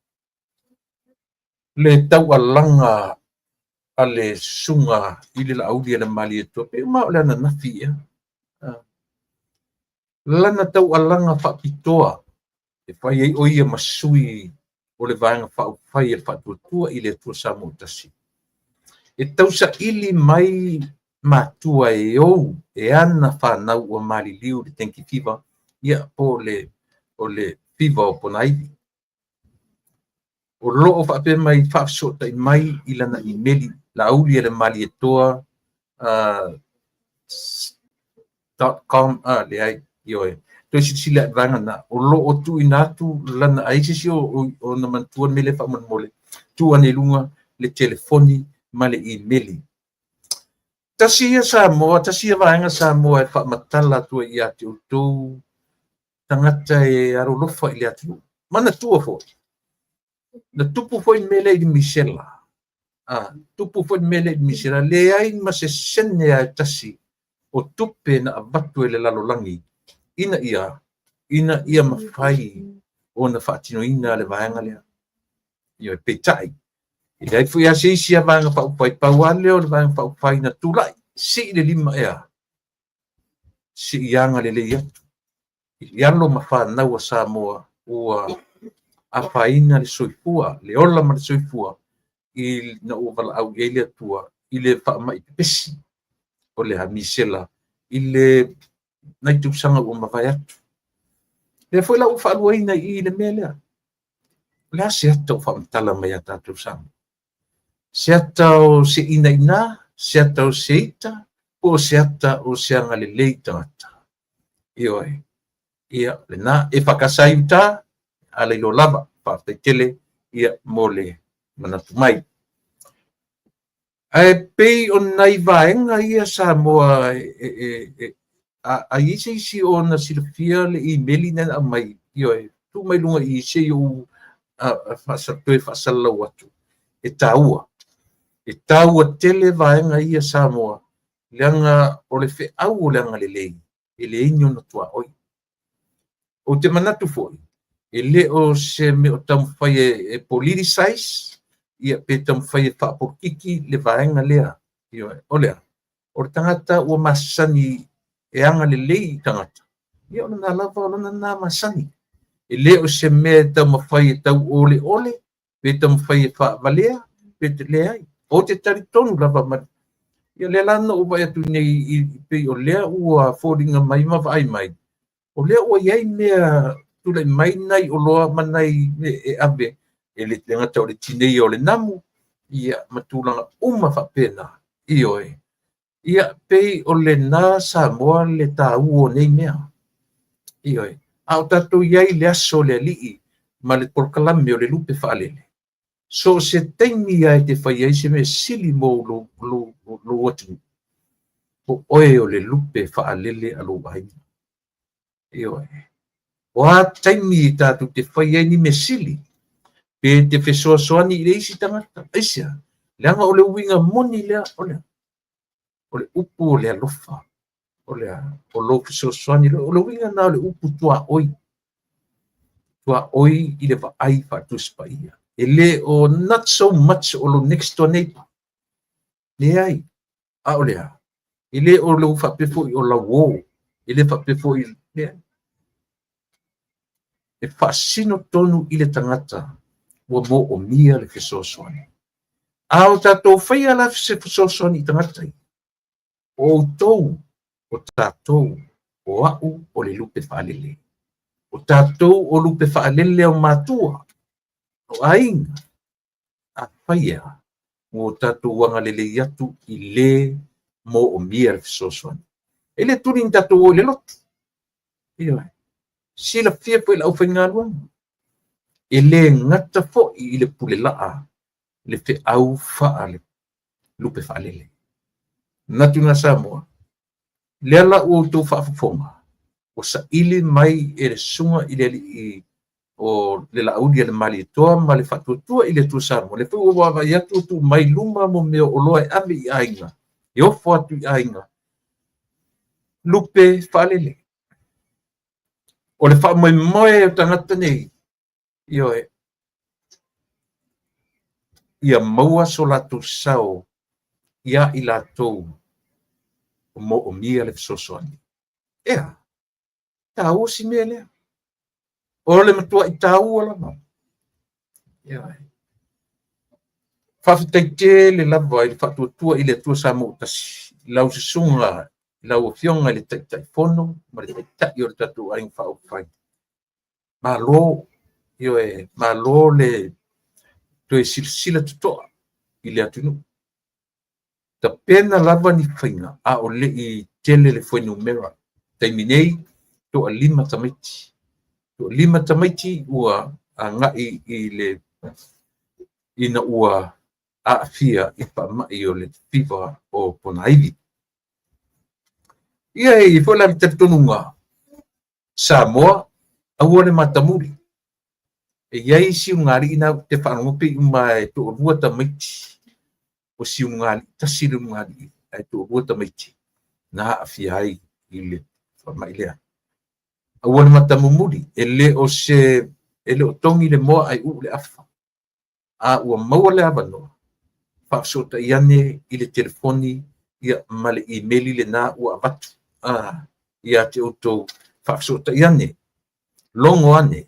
le tau alanga ale sunga ile la audia le mali to pe ma le na nafi lana tau alanga fa pitoa e fai ai o ia masui o le vanga fa fai e fa tua ile tu Samoa tasi e tau sa ili mai matua e ou e ana fa na o mali liu de tenki fiva ia o le fiva o ponai o lo o fa pe mai fa so tai mai ilana i meli la uli le mali e toa .com le ai yo e to si la vanga na o lo o tu inatu lana ai si o na mantua mele fa man mole tu ane lunga le telefoni male i meli tasia Samoa tasia vanga Samoa e fa matala tu ia tu tangata e aro lofa ile atu mana tua fo na tupu foi mele i Michela tupu foi mele i Michela le ai ma se sene a tasi o tupe na abatu ele lalolangi ina ia mafai o na fatino ina le vaanga le yo petai ile ai foi asi sia vanga pa pai pauale o le vanga pa pai na tulai si le lima ea si yanga le ia yalo mafa na wa Samoa ua afaina le soifua le ola ma le soifua i na o vala au ele tua ile fa mai pesi o le Michela ile nai tu sanga o mavai atu le foi la o fa luina i le mele la se ato fa mtala mai ata tu sanga se ato se ina se ato se ita o se ata o se anga le leita ata ia le na e fakasai uta ale lo lava pa te tele ia mole manatu mai ai pe on nai vaenga ia Samoa a isi si ona silfia le email na mai tu mai lunga i se yo fasa pe fasa la watu e taua tele vaenga ia Samoa leanga o le fe au leanga le lei ele inyo na tua oi o te manatu foi ele o se me o tam fai e politicize ia pe tam fai fa por kiki le vaenga lea olea o tangata o masani e anga le lei tangata ia ona na lava ona na masani ele o se me tam fai tau ole pe tam fai fa valea pe te leai o te taritonu lava ma ia le lana o vai atu nei pe o lea ua fordinga mai ma vai mai o lea o iai mea tule mai nai o loa manai e ave ele tenga tau le tinei o le namu ia matulanga uma fa pena ia pe o le na Samoa le tau o nei mea au tatu iai le aso le alii ma le porkalame o le lupe faalele so se teimi ai te fai ai se me sili mo lo watu o oe o le lupe faalele alo ai o a taimi tatu te fai ai ni me sili pe te fesoasoani i le isi tangata aisia leanga o le uinga moni lea o le upu o le alofa o lo fesoasoani o le uinga na o le upu tua oi i le vaai faatuspa ia ele o not so much o lo next door neighbor le ai a o lea ele o lo faapefo i o la wo ele faapefo i lea e faasino tonu i le tangata ua mo o mia le fesoasoani ao tatou faia la se fesoasoani i tangata o outou o tatou o a'u o le lupe faalele o tatou o lupe faalele o matua o ainga a faia o tatou wanga lelei atu i le mo o mia le fesoasoani e le tuli tatou o le lotu sila fia po i lau whaingaluanga e le ngata fo'i i le pule la'a le fe au fa'a le lupe fa'alele na tuna Samoa le ala o tō whaafafonga o sa ili mai e le sunga i le i o le laudi le mali toa ma le whatuatua i le tu Samoa le fu wa ya tu mai luma mo me o loa e ame i ainga e ofo atu i ainga lupe fa'alele o le wha moe o tangata nei ioe ia maua so latu sao ia i latou mo o mia le fesoasoani ea tau si mea lea o le matua i tau ala ma ioe whawhitaite le lava i le whatuatua i le tua sa mo tasi lau se sunga lau o fionga i le taitai fono ma le taitai o le tatu aing whaofai ma lo ioe ma lo le to e silsila tutoa i le atunu. Ta pena lava ni whainga a o le i tele le whainu mera. Taimi nei, to a lima tamaiti. To a lima tamaiti ua a ngai i le ina ua a fia i pa mai o le fiva o Ponaivi. Ia e whala mi tatonunga Samoa a ua le matamuri. E iai si ngari ina te whanongope i mai to rua tamaiti. O si ngari, tasiri ngari ai to rua tamaiti. Na a fiai i le whamailea. A ua le matamumuri, e le o se, e le o tongi le moa ai u le afa. A ua maua le avanoa. Whaasota iane i le telefoni, ia male e-maili le na ua avatu. Ia te auto whaasota iane. Longo ane.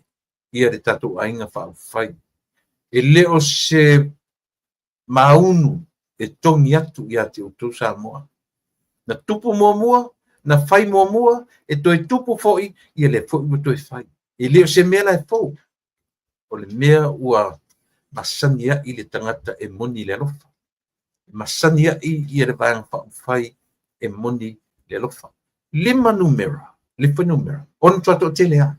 Ia re tatou ainga whaafai. E leo se maunu e tongi atu ia te utu Samoa. Na tupu mua, na whai mua, e toi tupu foi, ia le foi mo toi whai. E leo se mea lai fau. O le mea ua masania i le tangata e moni le alofa. Masania i le vang whaafai e moni le alofa. Lima numera, le whai numera. On tuato telea.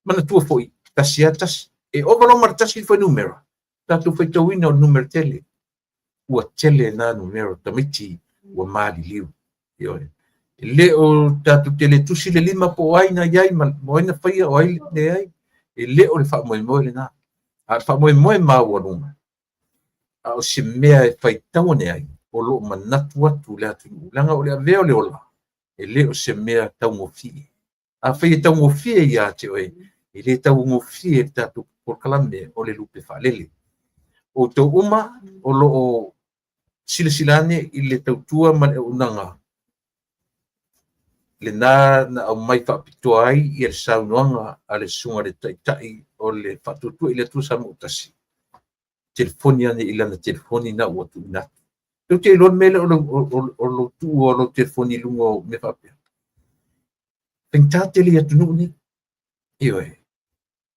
Mana tua foi, tasi atas, e ovalo martasi foi numero. Tatu foi tauina o numero tele. Ua tele na numero tamiti, ua maali liu. Ioe. E le o tatu tele tusi le lima po aina iai, moina whaia o aile le ai. E le o le wha moe le na. A wha moe maua numa. A o se mea e whai tawane ai, o lo manatu atu le atu langa o le aveo le ola. E le o se mea taungofie. A whai taungofie ia te oe. I le tau ngofie tatu por kalame o le lupe whalele. O tau uma o lo o silasilane i le tau tua man e unanga. Le na au mai whapitoa ai i le saunoanga a le sunga le taitai o le whatutua i le tua sama utasi. Telefoni ane i lana telefoni na ua tu inatu. Tau te ilon mele o lo tu o lo telefoni lungo me whapea. Pengtateli atu nuni. Ioe.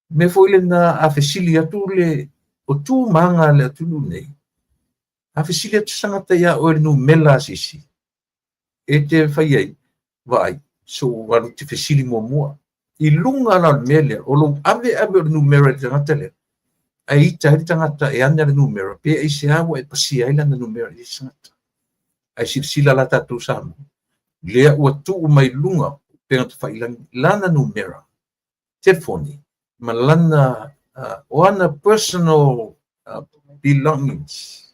Me foi le na a fesili atu le o tu manga le atu nei. A fesili atu sangata ia o le nu mela sisi. E te whai ai, vai, so waru te fesili mua. I lunga na mele, o lo ave o le nu mera te tangata le. A ita he tangata e ane le nu mera, pe e se awa e pasi aila na nu mera i sangata. A sila la tatu samu. Lea ua tu mai lunga, pe ngata whai lana nu mera. Telefoni. Malana one personal belongings,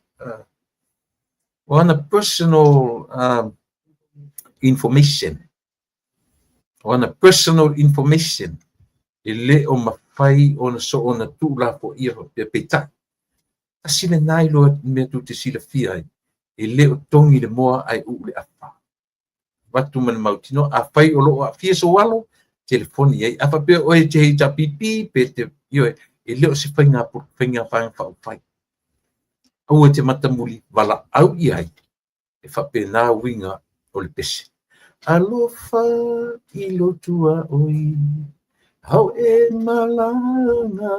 one personal information, one personal information. Ele o mawhai o na so o na tūla po ia ho pe peta. A sile nai loa mea tu te sila fia ai. Ele o tongi le moa ai u le apa. Watu man mautino a whai o lo a fia so walo. Telefoni ai apa pe o e te hita pipi pe te ioe e leo se whainga whai. Au e te matamuli wala au i ai e whape nā winga o le pese. Alofa i lotua oi hau e malanga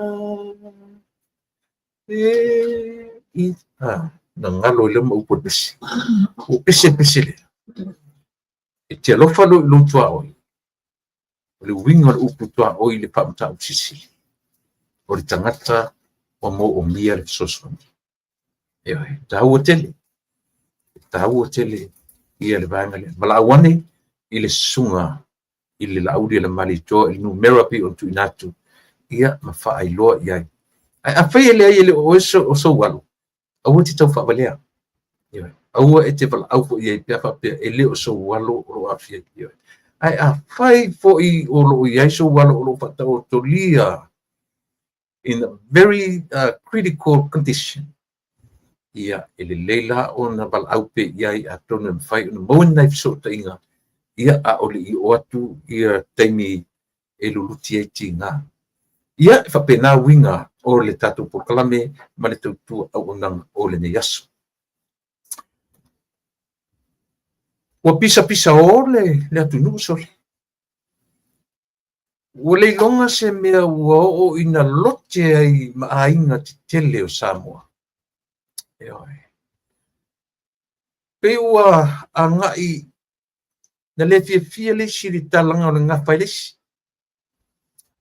e i na ngalo le ma upo pese. O pese le. E te alofa lotua oi. Le winga le upu toa oi le pamta o sisili. o le tangata o mo o mia le sosoni. Eoi, tau o tele, ia le vanga le, mala awane, i le sunga, i le lauri le malitoa, i numera pi o tu inatu, ia ma faa iloa iai. Ai a whai ele ai ele o so walu, aua ti tau wha balea. Aua e te wala aupo iai pia wha pia, ele o so walu o lo afia. Ai a whai fo i o lo iai so walu o lo whata o tolia, in a very critical condition. Ia ele leila o na wala aupe iai a tonu na whai, na mawin naif so ta inga, ia a ole i o atu, ia taimi e luluti e ti ngā. Ia e whapena winga o le tatu pokalame ma le tautua au onang o le ne yasu. Ua pisa o le atu nusole. Ua leilonga se mea ua o ina lote ai ma a inga te tele o Samoa. Eoi. Pe ua a ngai na le fia le siri talanga o le ngawhai lesi.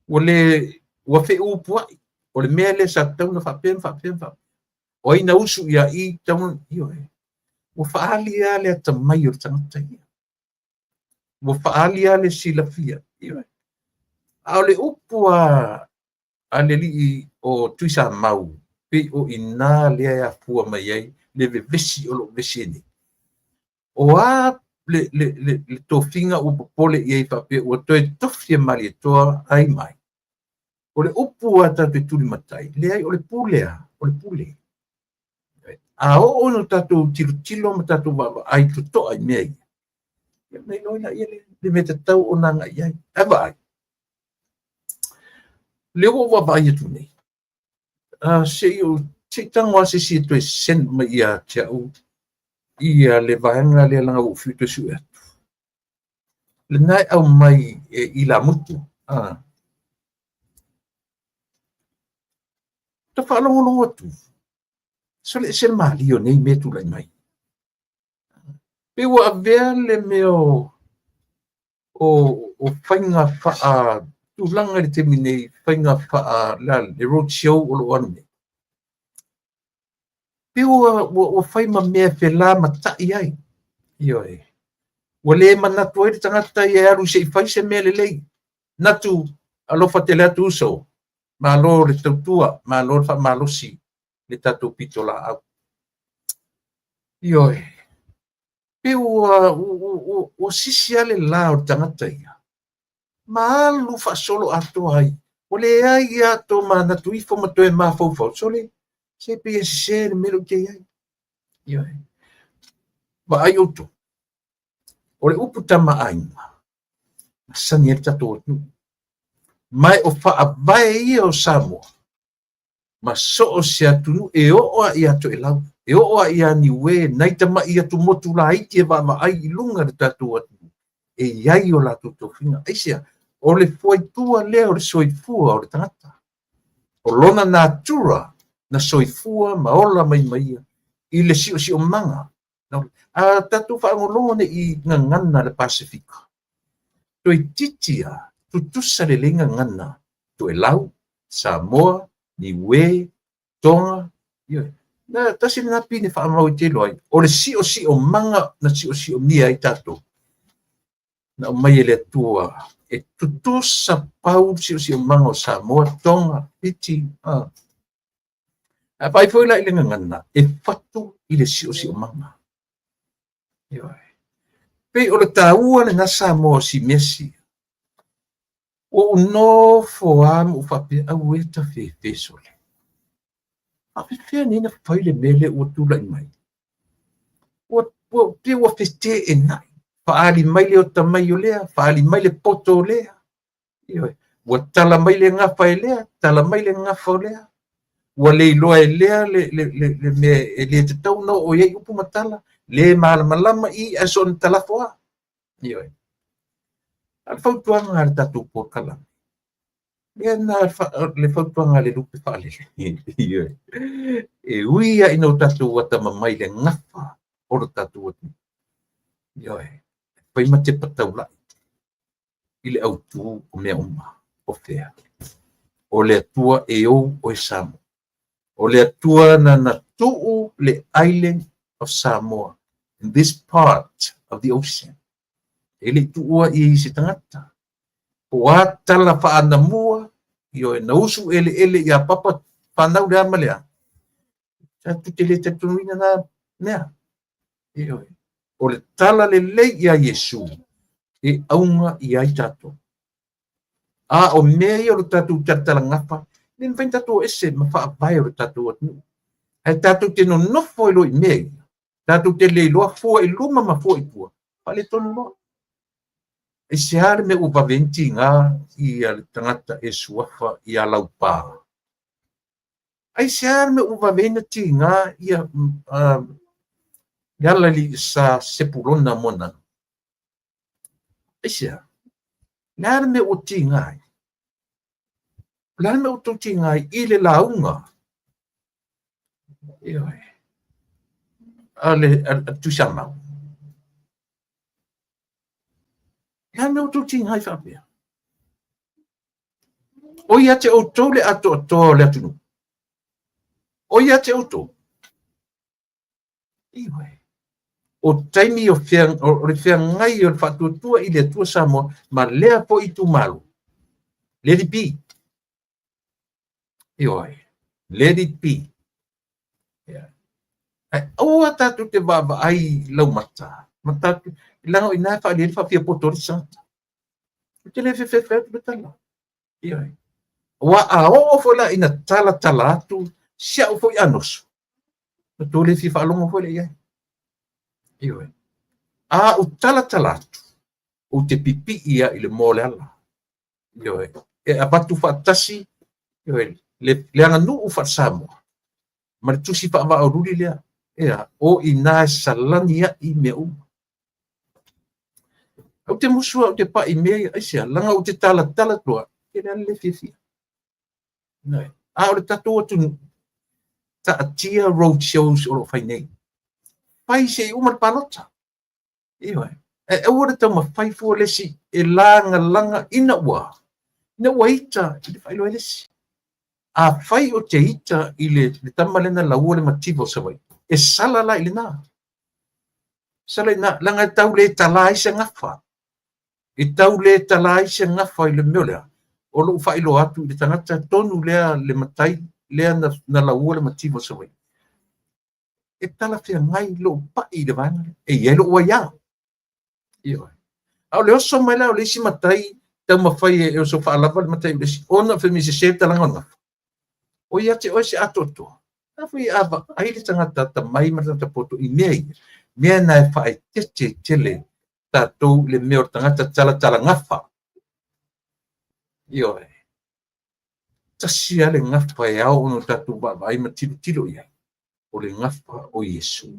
Ua le ua fe upuai. O le mea le sa tauna whapem. O ina usu ia i tauna ioi. Ua whaalia le ata mai o le tangata ia. Ua whaalia le sila fia. Ioi. A le upua a le li o tuisa mau. Pe o ina lea pua mai ai. Le vesi o lo vesi ni. O a le tofinga upopole iai whape. Ua toe tofia mali e toa ai mai. O le upua tatu tuli matai. Le ai o le pulea. O le pule. A o ono tatu tilo ma tatu wama. Ai tuto ai mea ia. Nei noina ia le meta tau o nanga iai. Eva ai. Le o wawai atu nei. Se tangwa se si to sen ma ia tia u. Ia le vaenga le langa u fitu su atu. Le nai au mai i la mutu. Ta whalongo atu. So le se mali o nei metu lai mai. Pe wa avea le meo o whainga whaa tu langa le temi nei whainga whaa le road show o lo anu nei. Pe o whaima mea whela ma tai ai. Ioi. Wa le manatu ai le tangata i aru se i whaise mea le lei. Natu alofa te lea tu uso. Ma alo le tautua. Ma alo le wha malosi. Le tatu pito la au. Ioi. Pe o sisi ale la o tangata ia. Ma alu wha solo ato ai. O le ai ato ma natu ifo ma toe ma fau. So le se pe e se le melo ke ai. Ioi. Wa ai oto. O le upu tama ainga. Sani e tato atu. Mai o wha a vai ia o Samoa. Ma so o se atunu e o a ia to e lau. E o a ia ni we naita ma ia tu motu la iti e wa ai i lunga le tato atu. E iai o la tuto finga. Aisia, o le foi tua lea o le soifua o le tangata. O lona natura na soifua ma ola mai maia. I le si o manga. A tatu whaangolone i ngangana le Pasifika. Toi titia, tutusa le lenga ngana. Toi lau, Samoa, Niue, Tonga. Na tasi na pine whaamau i te loai. O le si o manga na si o mia i tato. Na o mai ele tua. E tutusa pau si o manga o Samoa, Tonga, Fiji. A pai foi la i lenga ngana. E fatu i le si o manga. Pe o le taua le nasa mo si mesi. O no fo am o fape au e ta fe sole. A fe ni na fai le mele o tula i mai. O pe o fete e nai. Faali mai le o tamai o lea, faali mai le poto o lea. O tala mai le ngafa e lea, tala mai le ngafa o lea. O le iloa e lea le te tau no o iei upu matala. Le malama I ason talafoa. Ioi. Al fautuanga al tatu por kala. Le fautuanga le lupe fale. Ioi. E uia ino tatu wata mamai le ngafa o le tatu watu. Ioi. Pai ma te patau lai. I le autu o mea uma o fea. o le atua e ou o e Samoa. O le atua na tuu le island of Samoa, in this part of the ocean. E le tua i se tangata. O a tala whaana mua, i o e nausu ele i a papa whanau le amalea. Tatu te le tatuina na mea. E o e. O le tala le i a Yesu, e aunga i ai tato. A o mea o le tatu tatala ngapa, nen vain tatu ese ma wha vai o le tatu atu. Hai tatu te no nofo i lo i mea. Tatu te le loa fua i luma ma fua i pua. Pale tonu loa. E se hare me upa venti ngā i a tangata e suafa i a laupā. Ai se hare me upa venti ngā i a yalali sa sepulona mona. Ai se hare. Lare me o ti ngai. Lare me o to ti ngai i le launga. Ioi. Ale tusamau. Lare me o to ti ngai whapea. O ia te o tau le ato le atunu. O ia te o tau. Ioi. O taimi o le whea ngai o le whatuatua i le atua Samoa, ma lea po i tu malu. Let it be. Ioi. Let it be. O a tatu te wawa ai lau mata. Ma tatu, lango i nai wha le wha fia potori sata. Te le whewhewhe tu tala. Ioi. Wa a o fola ina tala atu, sia o foi anosu. Ma tō le whiwha alongo foi le iai. Ioi. A o tala atu. O te pipi ia i le mole ala. Ioi. E a batu whaatasi. Ioi. Le anga nu u Samoa. Ma le tusi wha o ruri lea. Ea, o i nā salani i me u. Au te musua o te pa i mea i sea, langa o te tala tua, e rea le whiwhia. Nei. A o le tato atu ta atia road shows o lo whainei. Pai se i umar palota. Ioi. E ora tau ma whaifua lesi e langa ina ua. Ina ua ita i le whailo e lesi. A whai o te ita i le tamalena laua le mativo sa wai. E sala la i le nā. Sala i nā, langa tau le talai se ngafa. I tau le talai se ngafa i le meolea. O lo whailo atu i le tangata tonu lea le matai, lea na laua le mativo sa wai. E tala whia ngai lo pa i le vanga. E ielo ua ia. Ioi. Au le oso mai la o le isi matai, tau mawhai e o so whaalawa le matai le isi. Ona whi mi se se talanga o ngafa. O ia te oise atotoa. Awhi ava, ai le tangata ta mai marata poto i mei. Mea nai whae tete tele tātou le meo tangata tala ngafa. Ioi. Tasia le ngafa e au ono tātou baba ai matilo iai. O le ngafa o Yesu.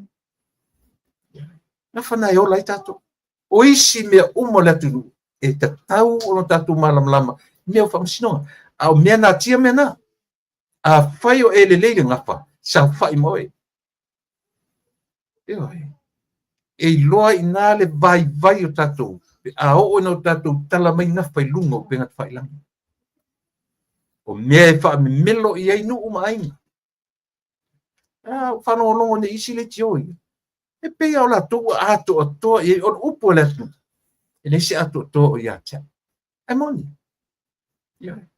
Ngafa nai ola i tātou. O isi mea umo le atunu e tatau ono tātou malam mea whamasinonga. Au mea nā tia mea nā. A whai o e le leile ngapa, sa whai moe. Ioi. E loa i nā le vai o tātou. A o no tātou tala mai ngapa i lunga o pengat whai langi. O mea e wha me melo i ei nu uma ainga. Whano longo ne isi le tioi. E pei au la tō ato atoa i on upo le atu. E le si ato atoa o iatia. Ai moni. Ioi.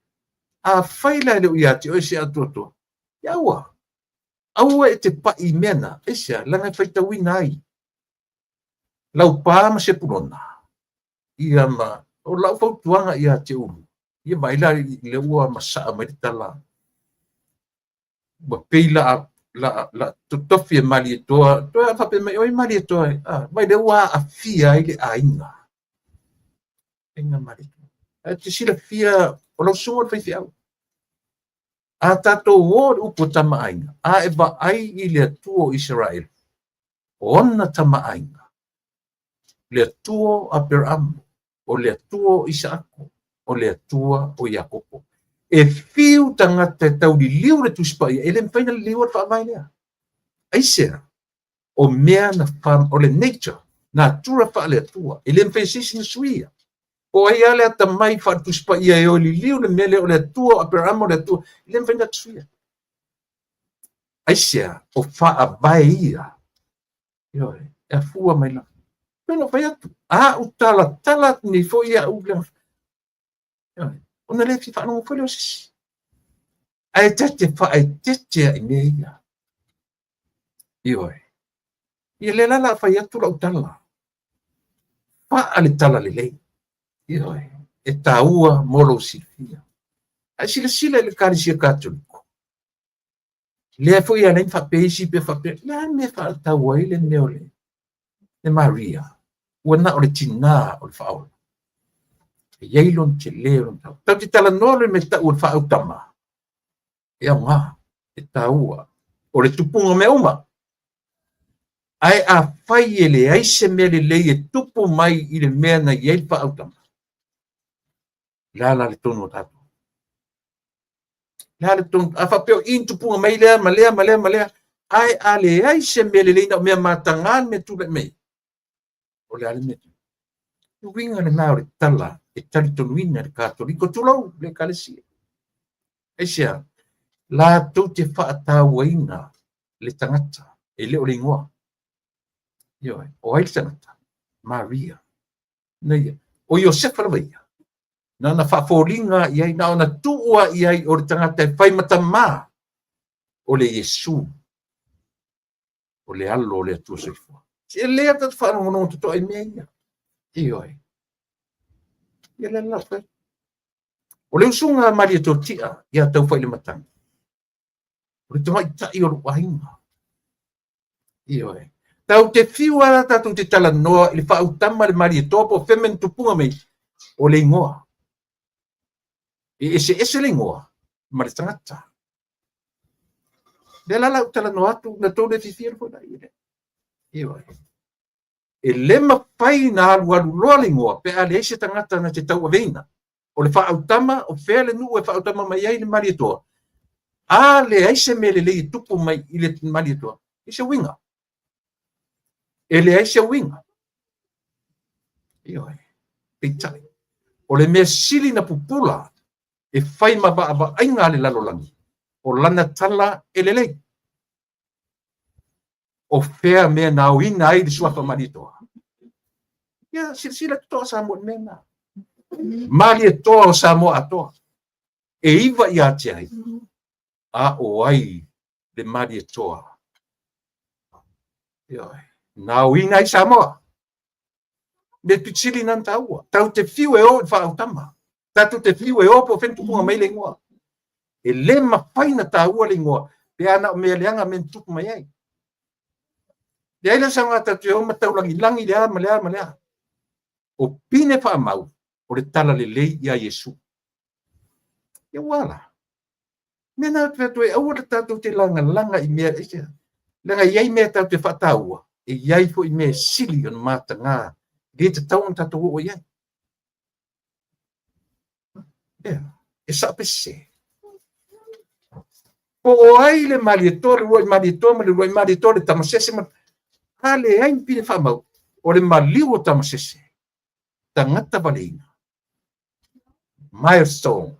A whaila leo ia te oise atotoa. Iaua. Aua e te pai mena. Esia, langa whaita wina ai. Lau pāma se purona. Ia ma, o lau fautuanga ia te ulu. Ia maila le ua masaa mai tala. Wa peila la tutofi e mali e toa. Toa whape mai oi mali e toa. Mai le ua a fia i le ainga. Ainga mali. Te sila fia o lau sua whai fiau. A tātou wōr upo tama ainga. A e ba ai i le tuo Israel. Ona tama ainga. Le tuo Abraham. O le tuo Isaako. O le tua o Iakopo. E fiu tangata tau li liu le tuspai. E le mwhaina liu at whaamai lea. Aisea. O mea na wham, o le nature. Na tura wha le tua. E le mwhaina sisi na suia. O ai ale ata mai whaatuspa ia e o li liu le mele o le tua, o peramo le tua, i le mwhenga tuia. Aisea, o wha vai ia. Ioi, e fua mai la. Peno whai atu. Tala ni fo ia ulang. Ioi, ona le fi whanongo whale o sisi. Ai tete i mea ia. Ioi. Ia le lala whai atu la utala. Wha ale tala le lei. Ioi. E taua molo silfia. Ai sila le karisia katoliko. Le fo ia nen fa peisi pe fa pe. La me fa taua ile neole. Le Maria. Wana o le tina o le whaola. E yeilon te leon tau. Tau te tala nore me ta ua whaau tama. E au ngā. E taua. O le tupunga me uma. Ai a whai e le aise me le lei e tupu mai i le mea na yei whaau tama. Lala le tonu o tatu. Lala le tonu. A whapeo in tupunga mai lea, malea. Ai a le aise me le lei na mea matangan me tule mei. O le ale me tu. Winga le nao le tala. E tali tonuina le katoliko tulau le kalesia. Eisia, la tau te whaatawaina le tangata, e leo le ingoa. Ioi, o ai le tangata, Maria. Neia, o Iosefa la waia. Na whaaforinga iai, na ona tuua iai o le tangata e whai matama o le Yesu. O le alo o le atua soifua. E lea tatu whaanongono tuto ai mea ia. Ioi. Ia le la whai. O le usunga Maria Tortia, ia tau whai le matanga. O le tamai tai o ruahinga. Ioi. Tau te whiua tatu te tala noa, i le whautama le Maria Topo, femen tupunga mei, o le ingoa. E ese le ingoa, ma le tangata. Le lala u tala noa atu, na tau le fifir po na ire. Ioi. E le mapai na alu loa le ingoa, pe ale ese tangata na te tau aveina. O le whautama, o whea le nu e whautama mai ai le Maria Toa. A le aise me le tupu mai i le Maria Toa. Ise winga. E le aise winga. Ioi. Pitai. O le mea sili na pupula. E whai maba ainga le lalolangi. O lana tala e le lei. O whea mea na uina ai le suafa Maria Toa. Ia, sila toa sa mo mena. Maria Toa o sa mo atoa. E iwa i ate ai. A o ai le Maria Toa. Ioi. Na uina ai Samoa. Me pitsili nan taua. Tau te fiu e o whautama. Tatu te fiu e o po whentupunga mai le ngoa. E le mawhaina taua le ngoa. Pe ana o mea leanga men tupu mai ai. Le aila sa ngā tatu e o mataulangi langi lea malea. O pine wha mau. O le tala le lei ia Yesu. Ia wala. Mena tatu e aua le tatu te langa i mea esia. Langa iai mea tau te whataua. E iai fo i mea sili on mata ngā. Dia te tau tatu o iai. E sa pese. O ai le Maria Toa, le Maria Toa, le tamasese, hale ai pine whamau. O le maliu o tamasese. Tangata waleina. Milestone.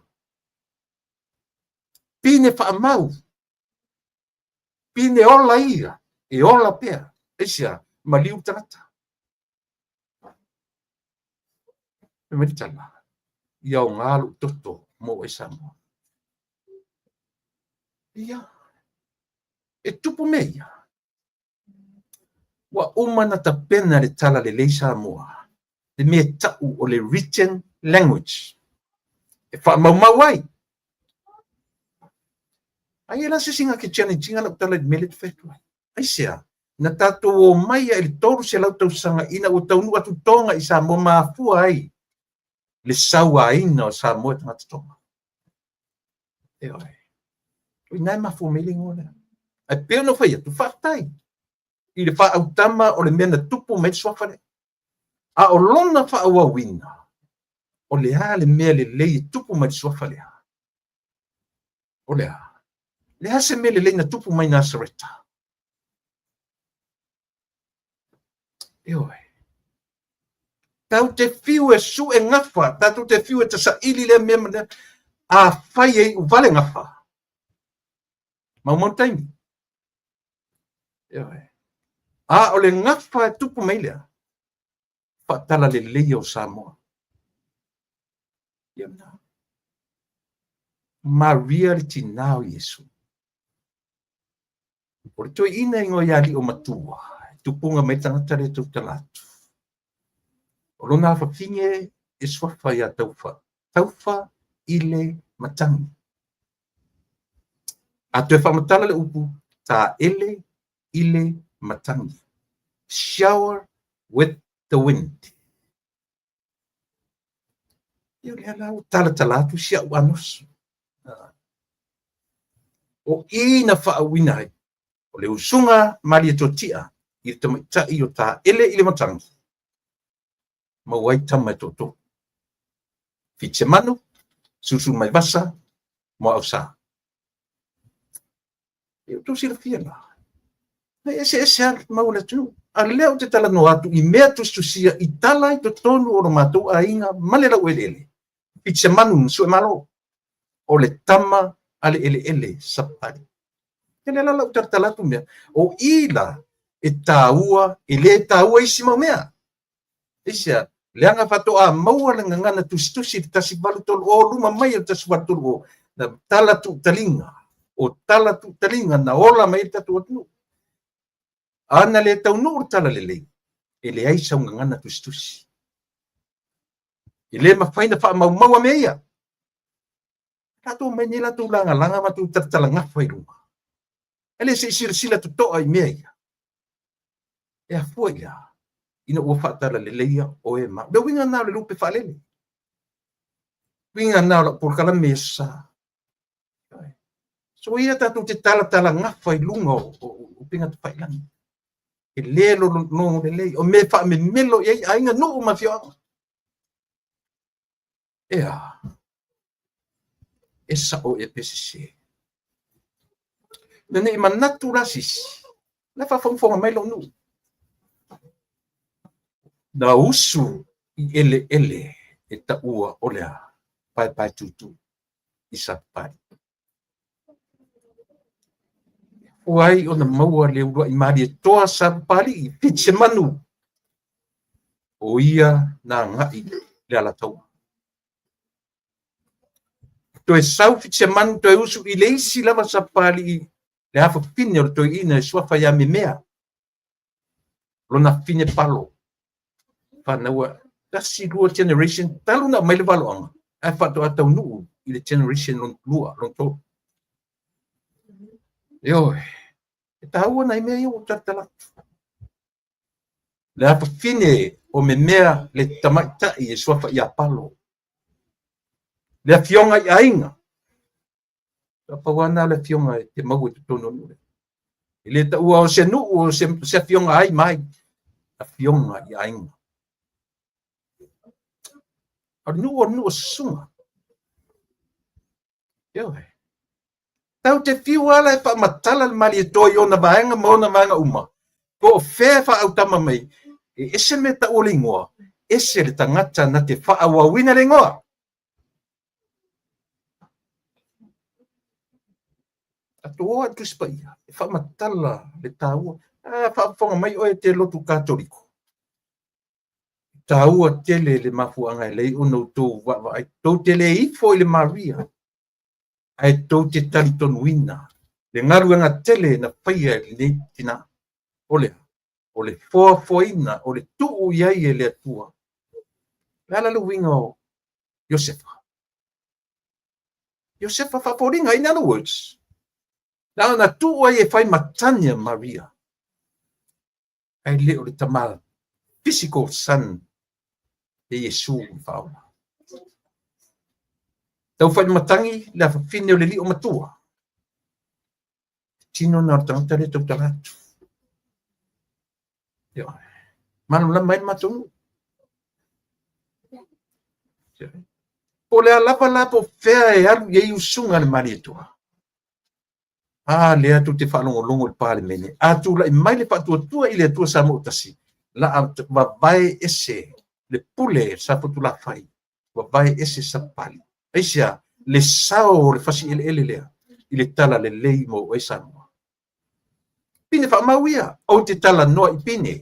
Pine whamau. Pine ola ia. E ola pea. Esia, maliu tangata. Me meritala. Iau ngalu toto mo e Samoa. Ia. E tupu meia. Wa umana ta pena le tala le lei Samoa. Le mea tau o le written language. E wha mau ai. Ai e la se singa ke tiana tinga na tala le mele te whetu ai. Ai sea. Na tato o mai e le toru se lau tau sanga ina o tau nua tu tonga i Samoa maafua ai. Le saua ina o Samoa tangata tonga. E oi. Oi nai maafua mele ngona. Ai peo no whaia tu whaatai. I le whaautama o le mena tupu mai swafare. A o lona whaua wina. O le a le mea le lei tupu mai swafare. O le a. Le a se mea le lei na tupu mai Nasareta. E oi. Tau te fiu e su e ngafa, tatu te fiu e te sa ili le mea a fai e vale ngafa. Mau montaini. A o le ngafa e tupu meilea. Patala le leo Samoa. Maria le tinao Yesu. O le toi ina ingo yali o matua. Tupunga mai tangata le tau talatu. O lona fa finge e swafa ya taufa. Taufa ile matangi. A te whamatala le upu, ta ele ile matangi. Shower with the wind. Ia le alau tala talatu sia uanos. O ina whaawina ai. O le usunga mali e totia. I te maita i o ta ele ile matangi. Mawai tama e toto. Fitse manu, susu mai vasa, mo au sa. Eu tô sira fiela. Ese maula tu. A leo te tala no atu i mea tustusia i tala i to tonu o matou a inga malera uelele. Fitse manu su e malo. O le tama ale ele sapari. Ele la lau tartalatu mea. O ila e taua, ele taua isi mau mea. Isia, leanga fatoa maua le ngangana tustusi tasi valu tolu o luma mai o tasi valu tolu o na tala tu talinga. O tala tu talinga na ola mai tatu atu. Ana le tau nur tala lele. Ele ai sa ngangana tustusi. Ele mafaina fa mau meia. Tato menila tu langa matu tartala ngafai ruma. Ele se sila tu toa i meia. E a fuia. Ina ua fatala leleia o e ma. Da winga nao le lupe falele. Winga nao la por kala mesa. So ia tatu te tala ngafai lunga o pinga tu failangi. E lelo no lelei. O me fa me melo e ainga no ma fio. Ea. Esa o e PCC. Nene ima naturasis. Na fa fonga mai lo nu. Na usu i ele e ta ua olea pai tutu i sapai. Uai o na maua le ua i mari e toa sapari i pitse manu. O ia na ngai le ala tau. Toe sau pitse manu toe usu i le isi lava sapari i le hafa fine o toe ina e swafa ya me mea. Lona fine palo. Whanaua, tasi lua generation, talu na mai le walo anga. Ai whato atau nuu i le generation lon lua, lon tō. Ioi, e taua nai mea iu o tatala. Le hapa fine o me mea le tamaitai e swafa i apalo. Le a fionga i ainga. Apa wana le fionga e te mau e te tono nure. I le ta ua o se nuu o se fionga ai mai. A fionga i ainga. Nu sunga. Yo. Tau te fiu ala e pa matala le mali e toi o na vaenga mo na vaenga uma. Ko fe fa au tama mai. E ese me ta ole ngoa. Ese le tangata na te fa awa wina le ngoa. Atoa tu spaia. E fa matala le taua. Fa fonga mai o e te lotu katoliko. Taua tele le mafuanga le ono to wa ai to tele I foi le Maria ai to te taliton wina le ngaruanga tele na paia le tina ole foina ole tu ia le tua ala lu wingo Josefa fa poringa in other words na tu ai fai matanya Maria ai le ole tamal physical son e Yesu faula. Tau fai matangi la fine o le li o matua. Tino na tangata le tau talatu. Manu la mai matunu. Po le alapa la po fea e alu ye usunga le mari etua. Le atu te whalongo le pale mene. Atu la i mai le patua tua i le atua sa motasi. La va vai ese. le pule sa potula fai wa vai ese sapali aisia le sao le fasi ele lea i le tala le lei mo e Samoa pine fa mauia o te tala no i pine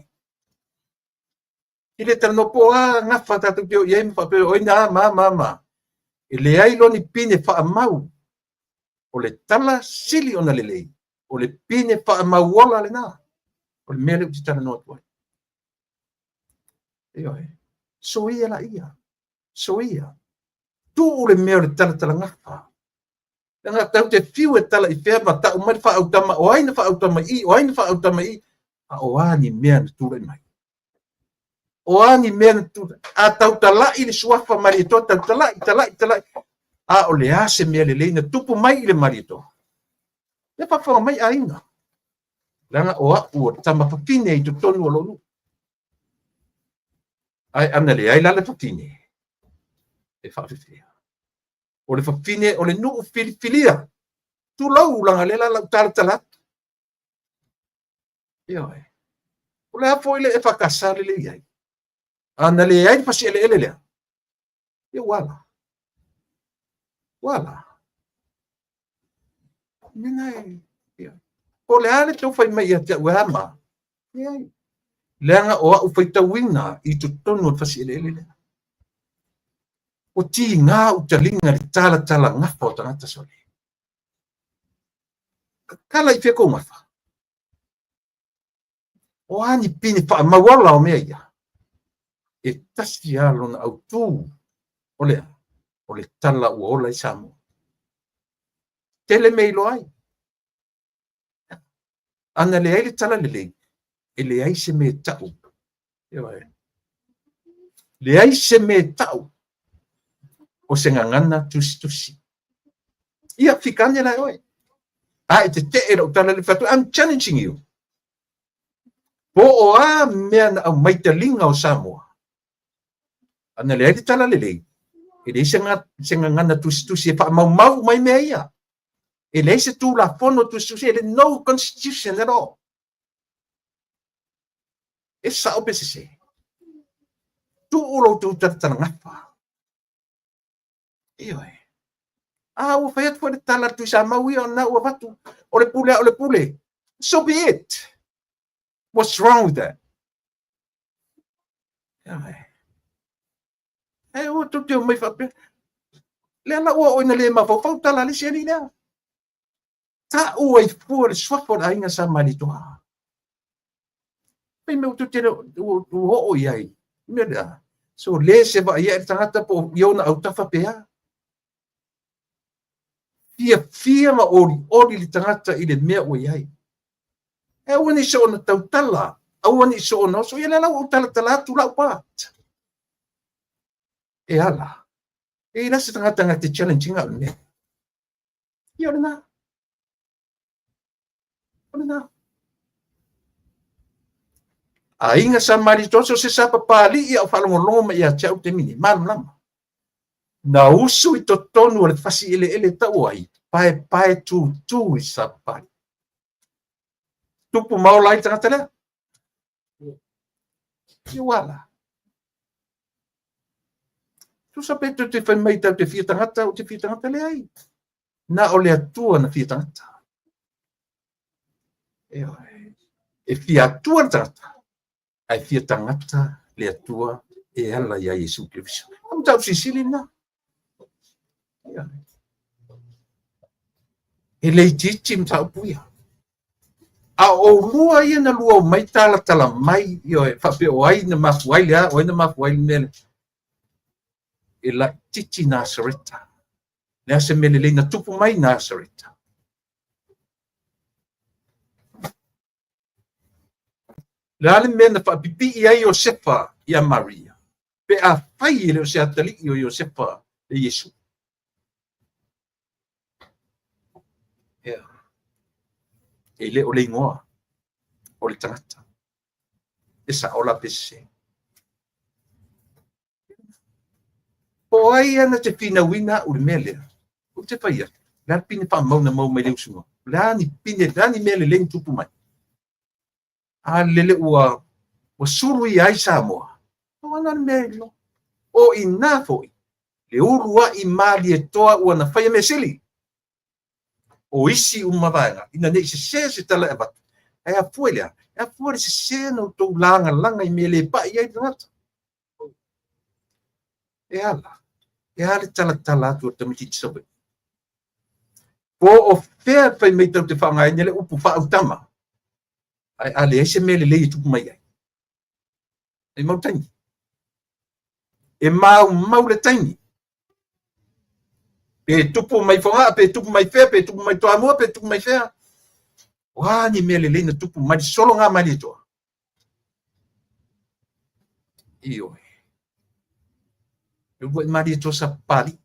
i le tala no po ngafa tatu pio ia fa pe o ina ma i le ai lo ni pine fa mau o le tala sili ona le lei o le pine fa mau wala le na o le mele te tala no toi so ia la ia so ia tu le mele tala ngafa nga tau te fiu e tala i fea ma ta umai fa autama o aina fa autama i a o ani mea na tu mai o ani mea na tu a tau tala i le suafa marito tau tala a o le ase mea le leina tupu mai i le marito le fa mai aina langa o a ua tama fafine i tu tonu o lonu ai ana le ai lala fafine e fa fafine o le fafine o le nuu filifilia tu lau langa lela lau tala o le afo ile e whakasale le iai ana le iai pasi ele lea wala mina o le ale tau fai mai atia uama leanga o au fai tawina i tu tonu o pasi ele lea o ti ngā utalinga li tala ngafa o tangata sole. Kala i whiako ngafa. O ani pini wha mawala o mea ia. E tasi alona au tū o le tala ua ola i Samoa. Tele mei lo ai. Ana le ai le tala le lei. E le ai se me tau. Le ai se me tau. O se ngangana tusi. Ia fikane la oi. Ai te ero tala le fatu. I'm challenging you. Po o a mea na au maitalinga o Samoa. Ana le ai tala le lei. E le se ngangana tusi e wha mau mai mea ia. E le se tu la fono tusi e le no constitution at all. E sa o pese se. Tu ulo tu tala ngafa. O fai foi tala tu sa maui o na o vatu o le pule so be it. What's wrong with that? O tu te mai fa le na o ina le ma fo tala le seri na ta o ai for swafo da inga sa malito pe me tu te o ai me so le se va ia tangata po iona au tafa pea fia ma ori li tangata i le mea o iai. E wani so ona tau tala, au wani so ona, so ia lau o tala tu lau pat. E ala. E ina se tangata ngā te challenging au mea. Ia ona. A inga sa maritoso se sa papali ia o whalongolongo ma ia chau te mini, malam lama. Na usu i to tonu o le fasi ele tau ai, pae tu i sa papali. Tupu mau lai tangata lea. Ia wala. Tu sa peto te whai mai tau te fia tangata o te fia tangata lea ai. Na o le atua na fia tangata. E fia atua tangata. Ai fia tangata le atua e ala ia Yesu Kristo. Am tau sisili na. E le titi mtau puia. A o lua ia na lua mai tala mai io e whape o ai na mafuai lea, o ai na mafuai mele. E la titi Nasareta. Lea se mele le na tupu mai Nasareta. Le ale mena whapipi i ai Iosefa i a Maria. Pe a whai le o se atali i o Iosefa le Yesu. E le o le ingoa. O le tangata. E sa o la pese. Po ai ana te fina wina o le mele. O te whaia. Le pine wha mauna mau mai leu sunga. Le ani pine, le ani mele le tupu mai. A lele ua suru i ai Samoa. O ana melo. O ina foi. Le urua I mali e toa ua na whaia me sili. O isi umawanga. Ina ne se tala e batu. E a fuelea. E a fuere se no tau langa I mele pa I ai ngata. E ala. E ale tala atu o tamiti tisawe. Po o fea pai mei tau te whanga nele upu wha utama. Ai ale ese mele lei tupu mai ai. E mau taini. E mau le taini. Pe tupu mai whanga, pe tupu mai whea, pe tupu mai toa mua, pe tupu mai whea. Wā ni mele lei na tupu mai solo ngā mai toa. Iyo. E ua mai toa sa pali.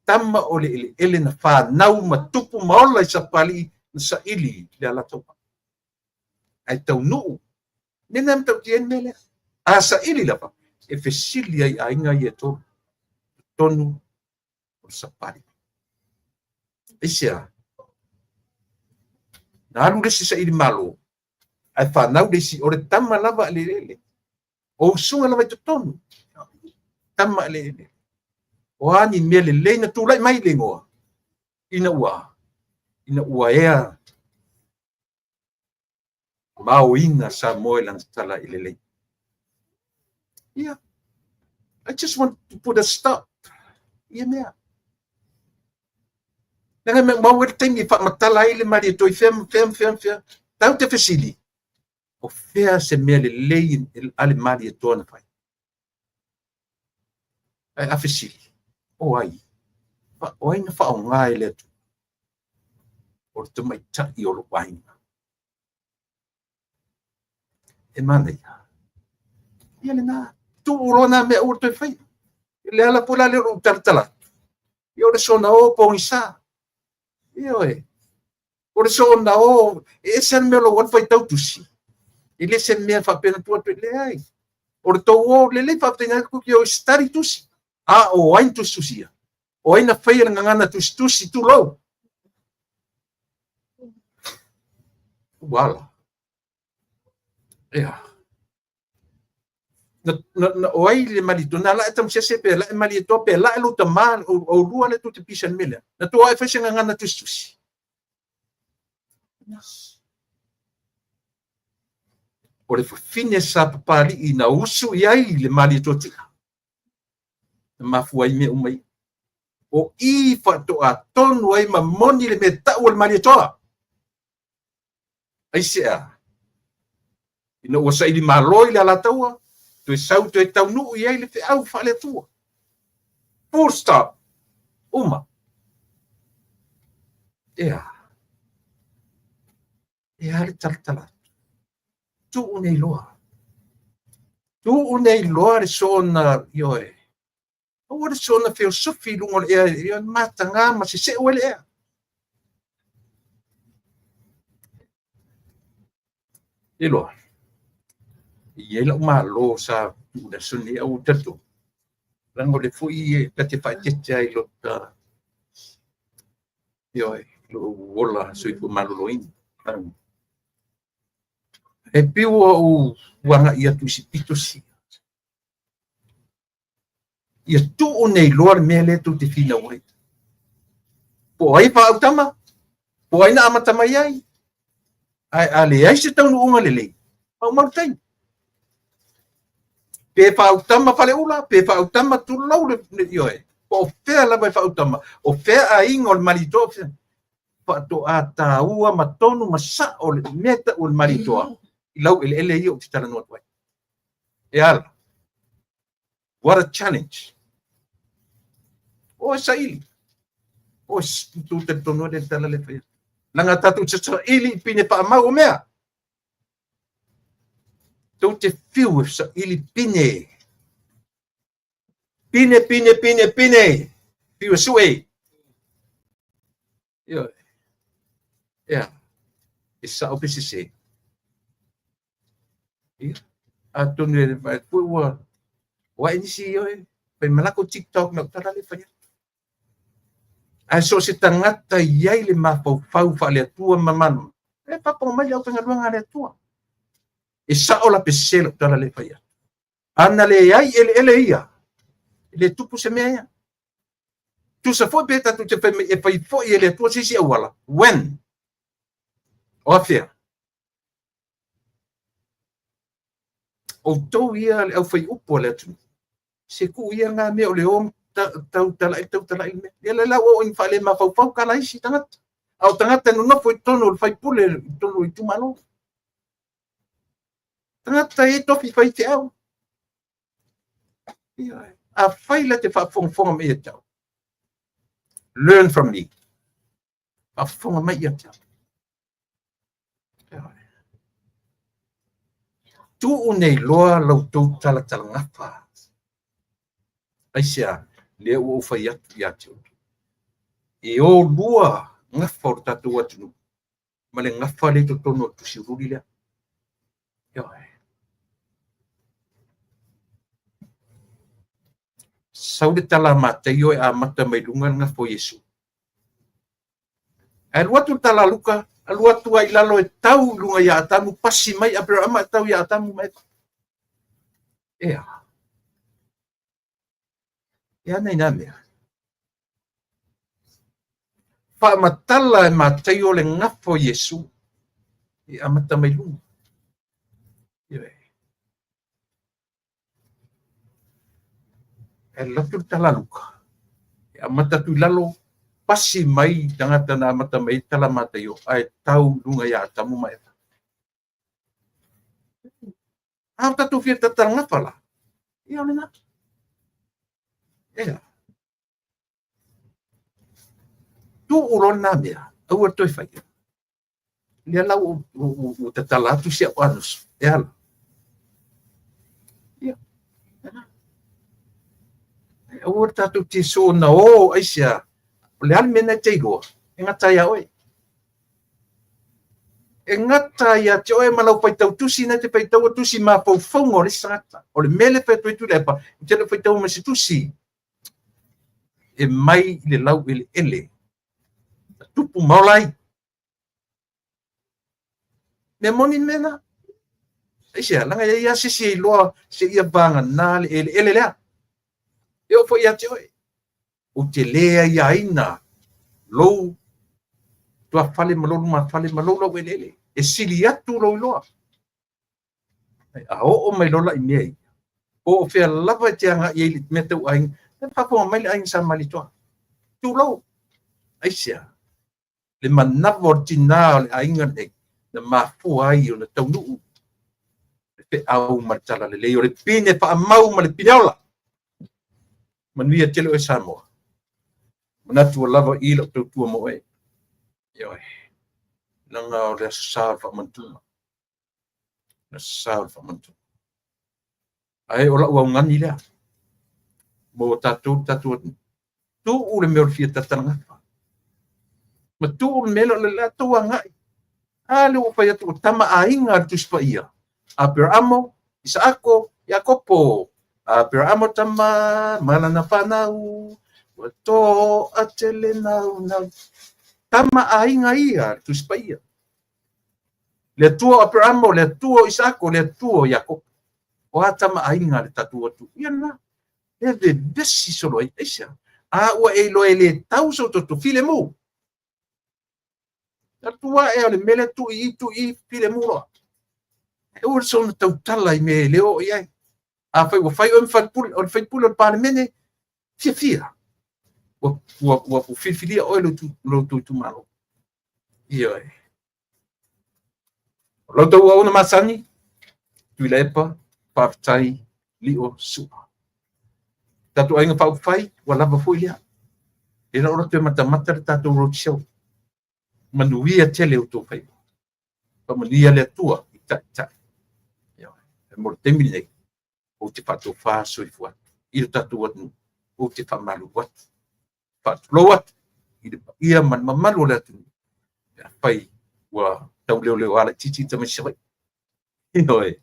Tama o le ele na whanau ma tupu maola I sa pali na sa ili le ala toa. Ai tau nuu. Nena mtau tien mele. A sa ili lapa. E fesili ai ainga I e tonu. Tonu o sa pali. Isia. Na alu resi sa ili malo. Ai whanau resi ore tama lava le lele. O sunga lava I tonu. Tama le lele. O ani mele le na tulai mai le ngoa. Ina ua ea. Mau inga sa moe lang tala ilele. Yeah. I just want to put a stop. Yeah, mea. Nanga me mau e tengi wha matala ile mari toi fem. Tau te fesili. O fea se mea le lei ale mari e tona fai. Ai a fesili. O ai. O ai na wha o ngā ele atu. O te mai tai o lo wainga. E mana ia. Ia le nā. Tu urona mea ur toi fai. Le ala pula le ru tartala. Ia ore sona o pongi sa. Ia oe. Ore sona o. E sen mea lo wan fai tau tusi. I le sen mea wha pena tua tui le ai. Ore tau o le le wha pena kuki o stari tusi. A o ain tusi ia. O aina fai la ngangana tusi tu lau. Wala. Ia. Na oi le malito na la tam se pe la malito pe la lu tamar o rua le tu te pisan mele na tu ai fese ngana tu susi o le fine sa pali ina usu ai le malito ti ma fuai me umai o I fa to a ton wai ma moni le meta o le malito ai se ina o sai di maloi la la taua tu sau tu tau nu I ai le au fa le tua. Full stop. Uma. Ia. Ia le tala. Tu unei loa. Tu unei loa le sona ioe. O le sona filosofi lungo le ia matanga ma se o le ia. E loa. Ia la malo sa da suni au tatu. Rango le fui ka te fai te ai lo ta. Yo lo wola sui fu malo in. E piu o wanga ia tu si pito si. Ia tu o nei lor mele tu te fina wai. Po ai pa utama. Po ai na amata mai ai. Ai ale ai se tau no unga lele. Au martai. Pe fa utama fale ula, pe fa utama tu lau le yoe. O fea la vai fa utama. O fea a ingo le marito. Fa to a ta ua matonu masa o le meta o le maritoa. I lau ele io ti tala noa tuai. E ala. What a challenge. O sa ili. O tu te tono de tala le fea. Langa tatu sa ili pine pa mau mea. Tu te fiu sa ili pine. Pine. Fiu sue. Yo. Yeah. Isa o PCC. Ato ne vai puwa. Wa inisi yo. Pe malako TikTok na tala le fanya. Ai so se tangata yai le mafau fa le tua mamanu. E papa mai au tanga luanga le tua. E sa o la peselo tala le faya. ana le ai ele ia le tupu se mea tu sa foi beta tu te e fai foi ele tu sisi awala when ofia o to ia au fai upo le tu se ku ia nga me o le om tau tala me ele la o in fale ma fau kala isi tangat au tangata no foi tono fai pule tono i tu malo tangata e tofi fai te au a fai la te fa fong me tau learn from me a fong me ia tau tu unei loa lau tau tala ngapa aisia le o fai atu ia tau e o lua ngafa o tatu atu ma le ngafa le to tono tu siruri le sau de tala mata yo a mata mai lunga ngafa o Yesu al watu tala luka al watu ai lalo e tau lunga ya tamu pasi mai Abraham tau ya tamu mai ya nei na me fa matala mata yo le ngafa o Yesu e amata mai lunga e latu tala luka e amata tu lalo pasi mai tangata na amata mai tala mata yo ai tau lunga ya tamu mai Hata tu fia tatanga pala. Ia lena. Tu urona mea. Au toi fai. Lia la u tatala tu sia anus. Ia. Ia. Au tatu ti so na o aisia. Le al mena teigo. Ngata ya oi. Ngata ya te oe malau pai tau tusi na te pai tau tusi ma pau fongo le sangata. O le mele pai tu lepa. Te le pai tau masi tusi. E mai le lau ele. Tupu maulai. Me moni mena. Aisia, langa ia sisi loa se ia banga na le ele lea. E o fo ia te oe. O te lea ia ina. Lou. Tua fale malolo ma fale malolo ele. E sili atu lo loa. A o mai lola i mei. O fea lava te anga i ele me tau aing. Te papo mai le aing sa mali toa. Tu lo. Aisia. Le manavo tina le ainga ne. Na mafu ai o na tau nuu. Pe au martala le leo le pine pa mau ma le pinaola. Manuia telo e Samoa. Manatu lava ilo tau tua mo e. Yoi. Nanga o le salva mantuma. Na salva mantuma. Ai ola ua ngani lea. Mo tatu. Tu ule meo fia tatanga. Ma tu ule melo le la tua ngai. Ale o fai atu tama ainga tu spa ia. Abrahamo, Isaako, Yakopo. Abrahamo tama malana panau. Wato atele nau. Tama ainga ia tu spa ia. Le tuo Abrahamo, le tuo Isaako, le tuo Yakopo. O atama ainga le tatu atu. Ia na. E ve besi solo ai eisa. A ua e loe le tau so to file mu. Tatua e ole mele tu i file mu loa. E ua so na tau tala i me leo i ai. A fai o fai pul o parlemene fia. Ua pu filia o lo tu malo. Ia e. Lo tau au na masani. Tui lepa, papatai, li o sua. Tatu ainga pau fai, walava fui lia. E na ora te mata tatu roti show. Manuia tele o tō whai. Pamalia le tua i tai. E mora temi nei. O te whato whāso i fuat. I le tatu atu. O te whamalu wat. Whato wat. Ia man mamalu le atu. E whai wa tau leo ala titi tamasiwai. Inoe.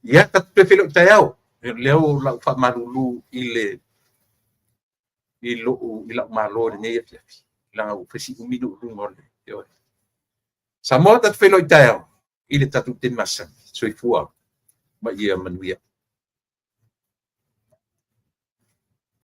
Ia tatu te whilo tai au. Leo lau whamalu lu i le i lau malo le nei afi. Langa u whesi uminu ngole. Samoa tatu whilo i tai au. I le tatu te masa. Soi fua. Ma ia manuia.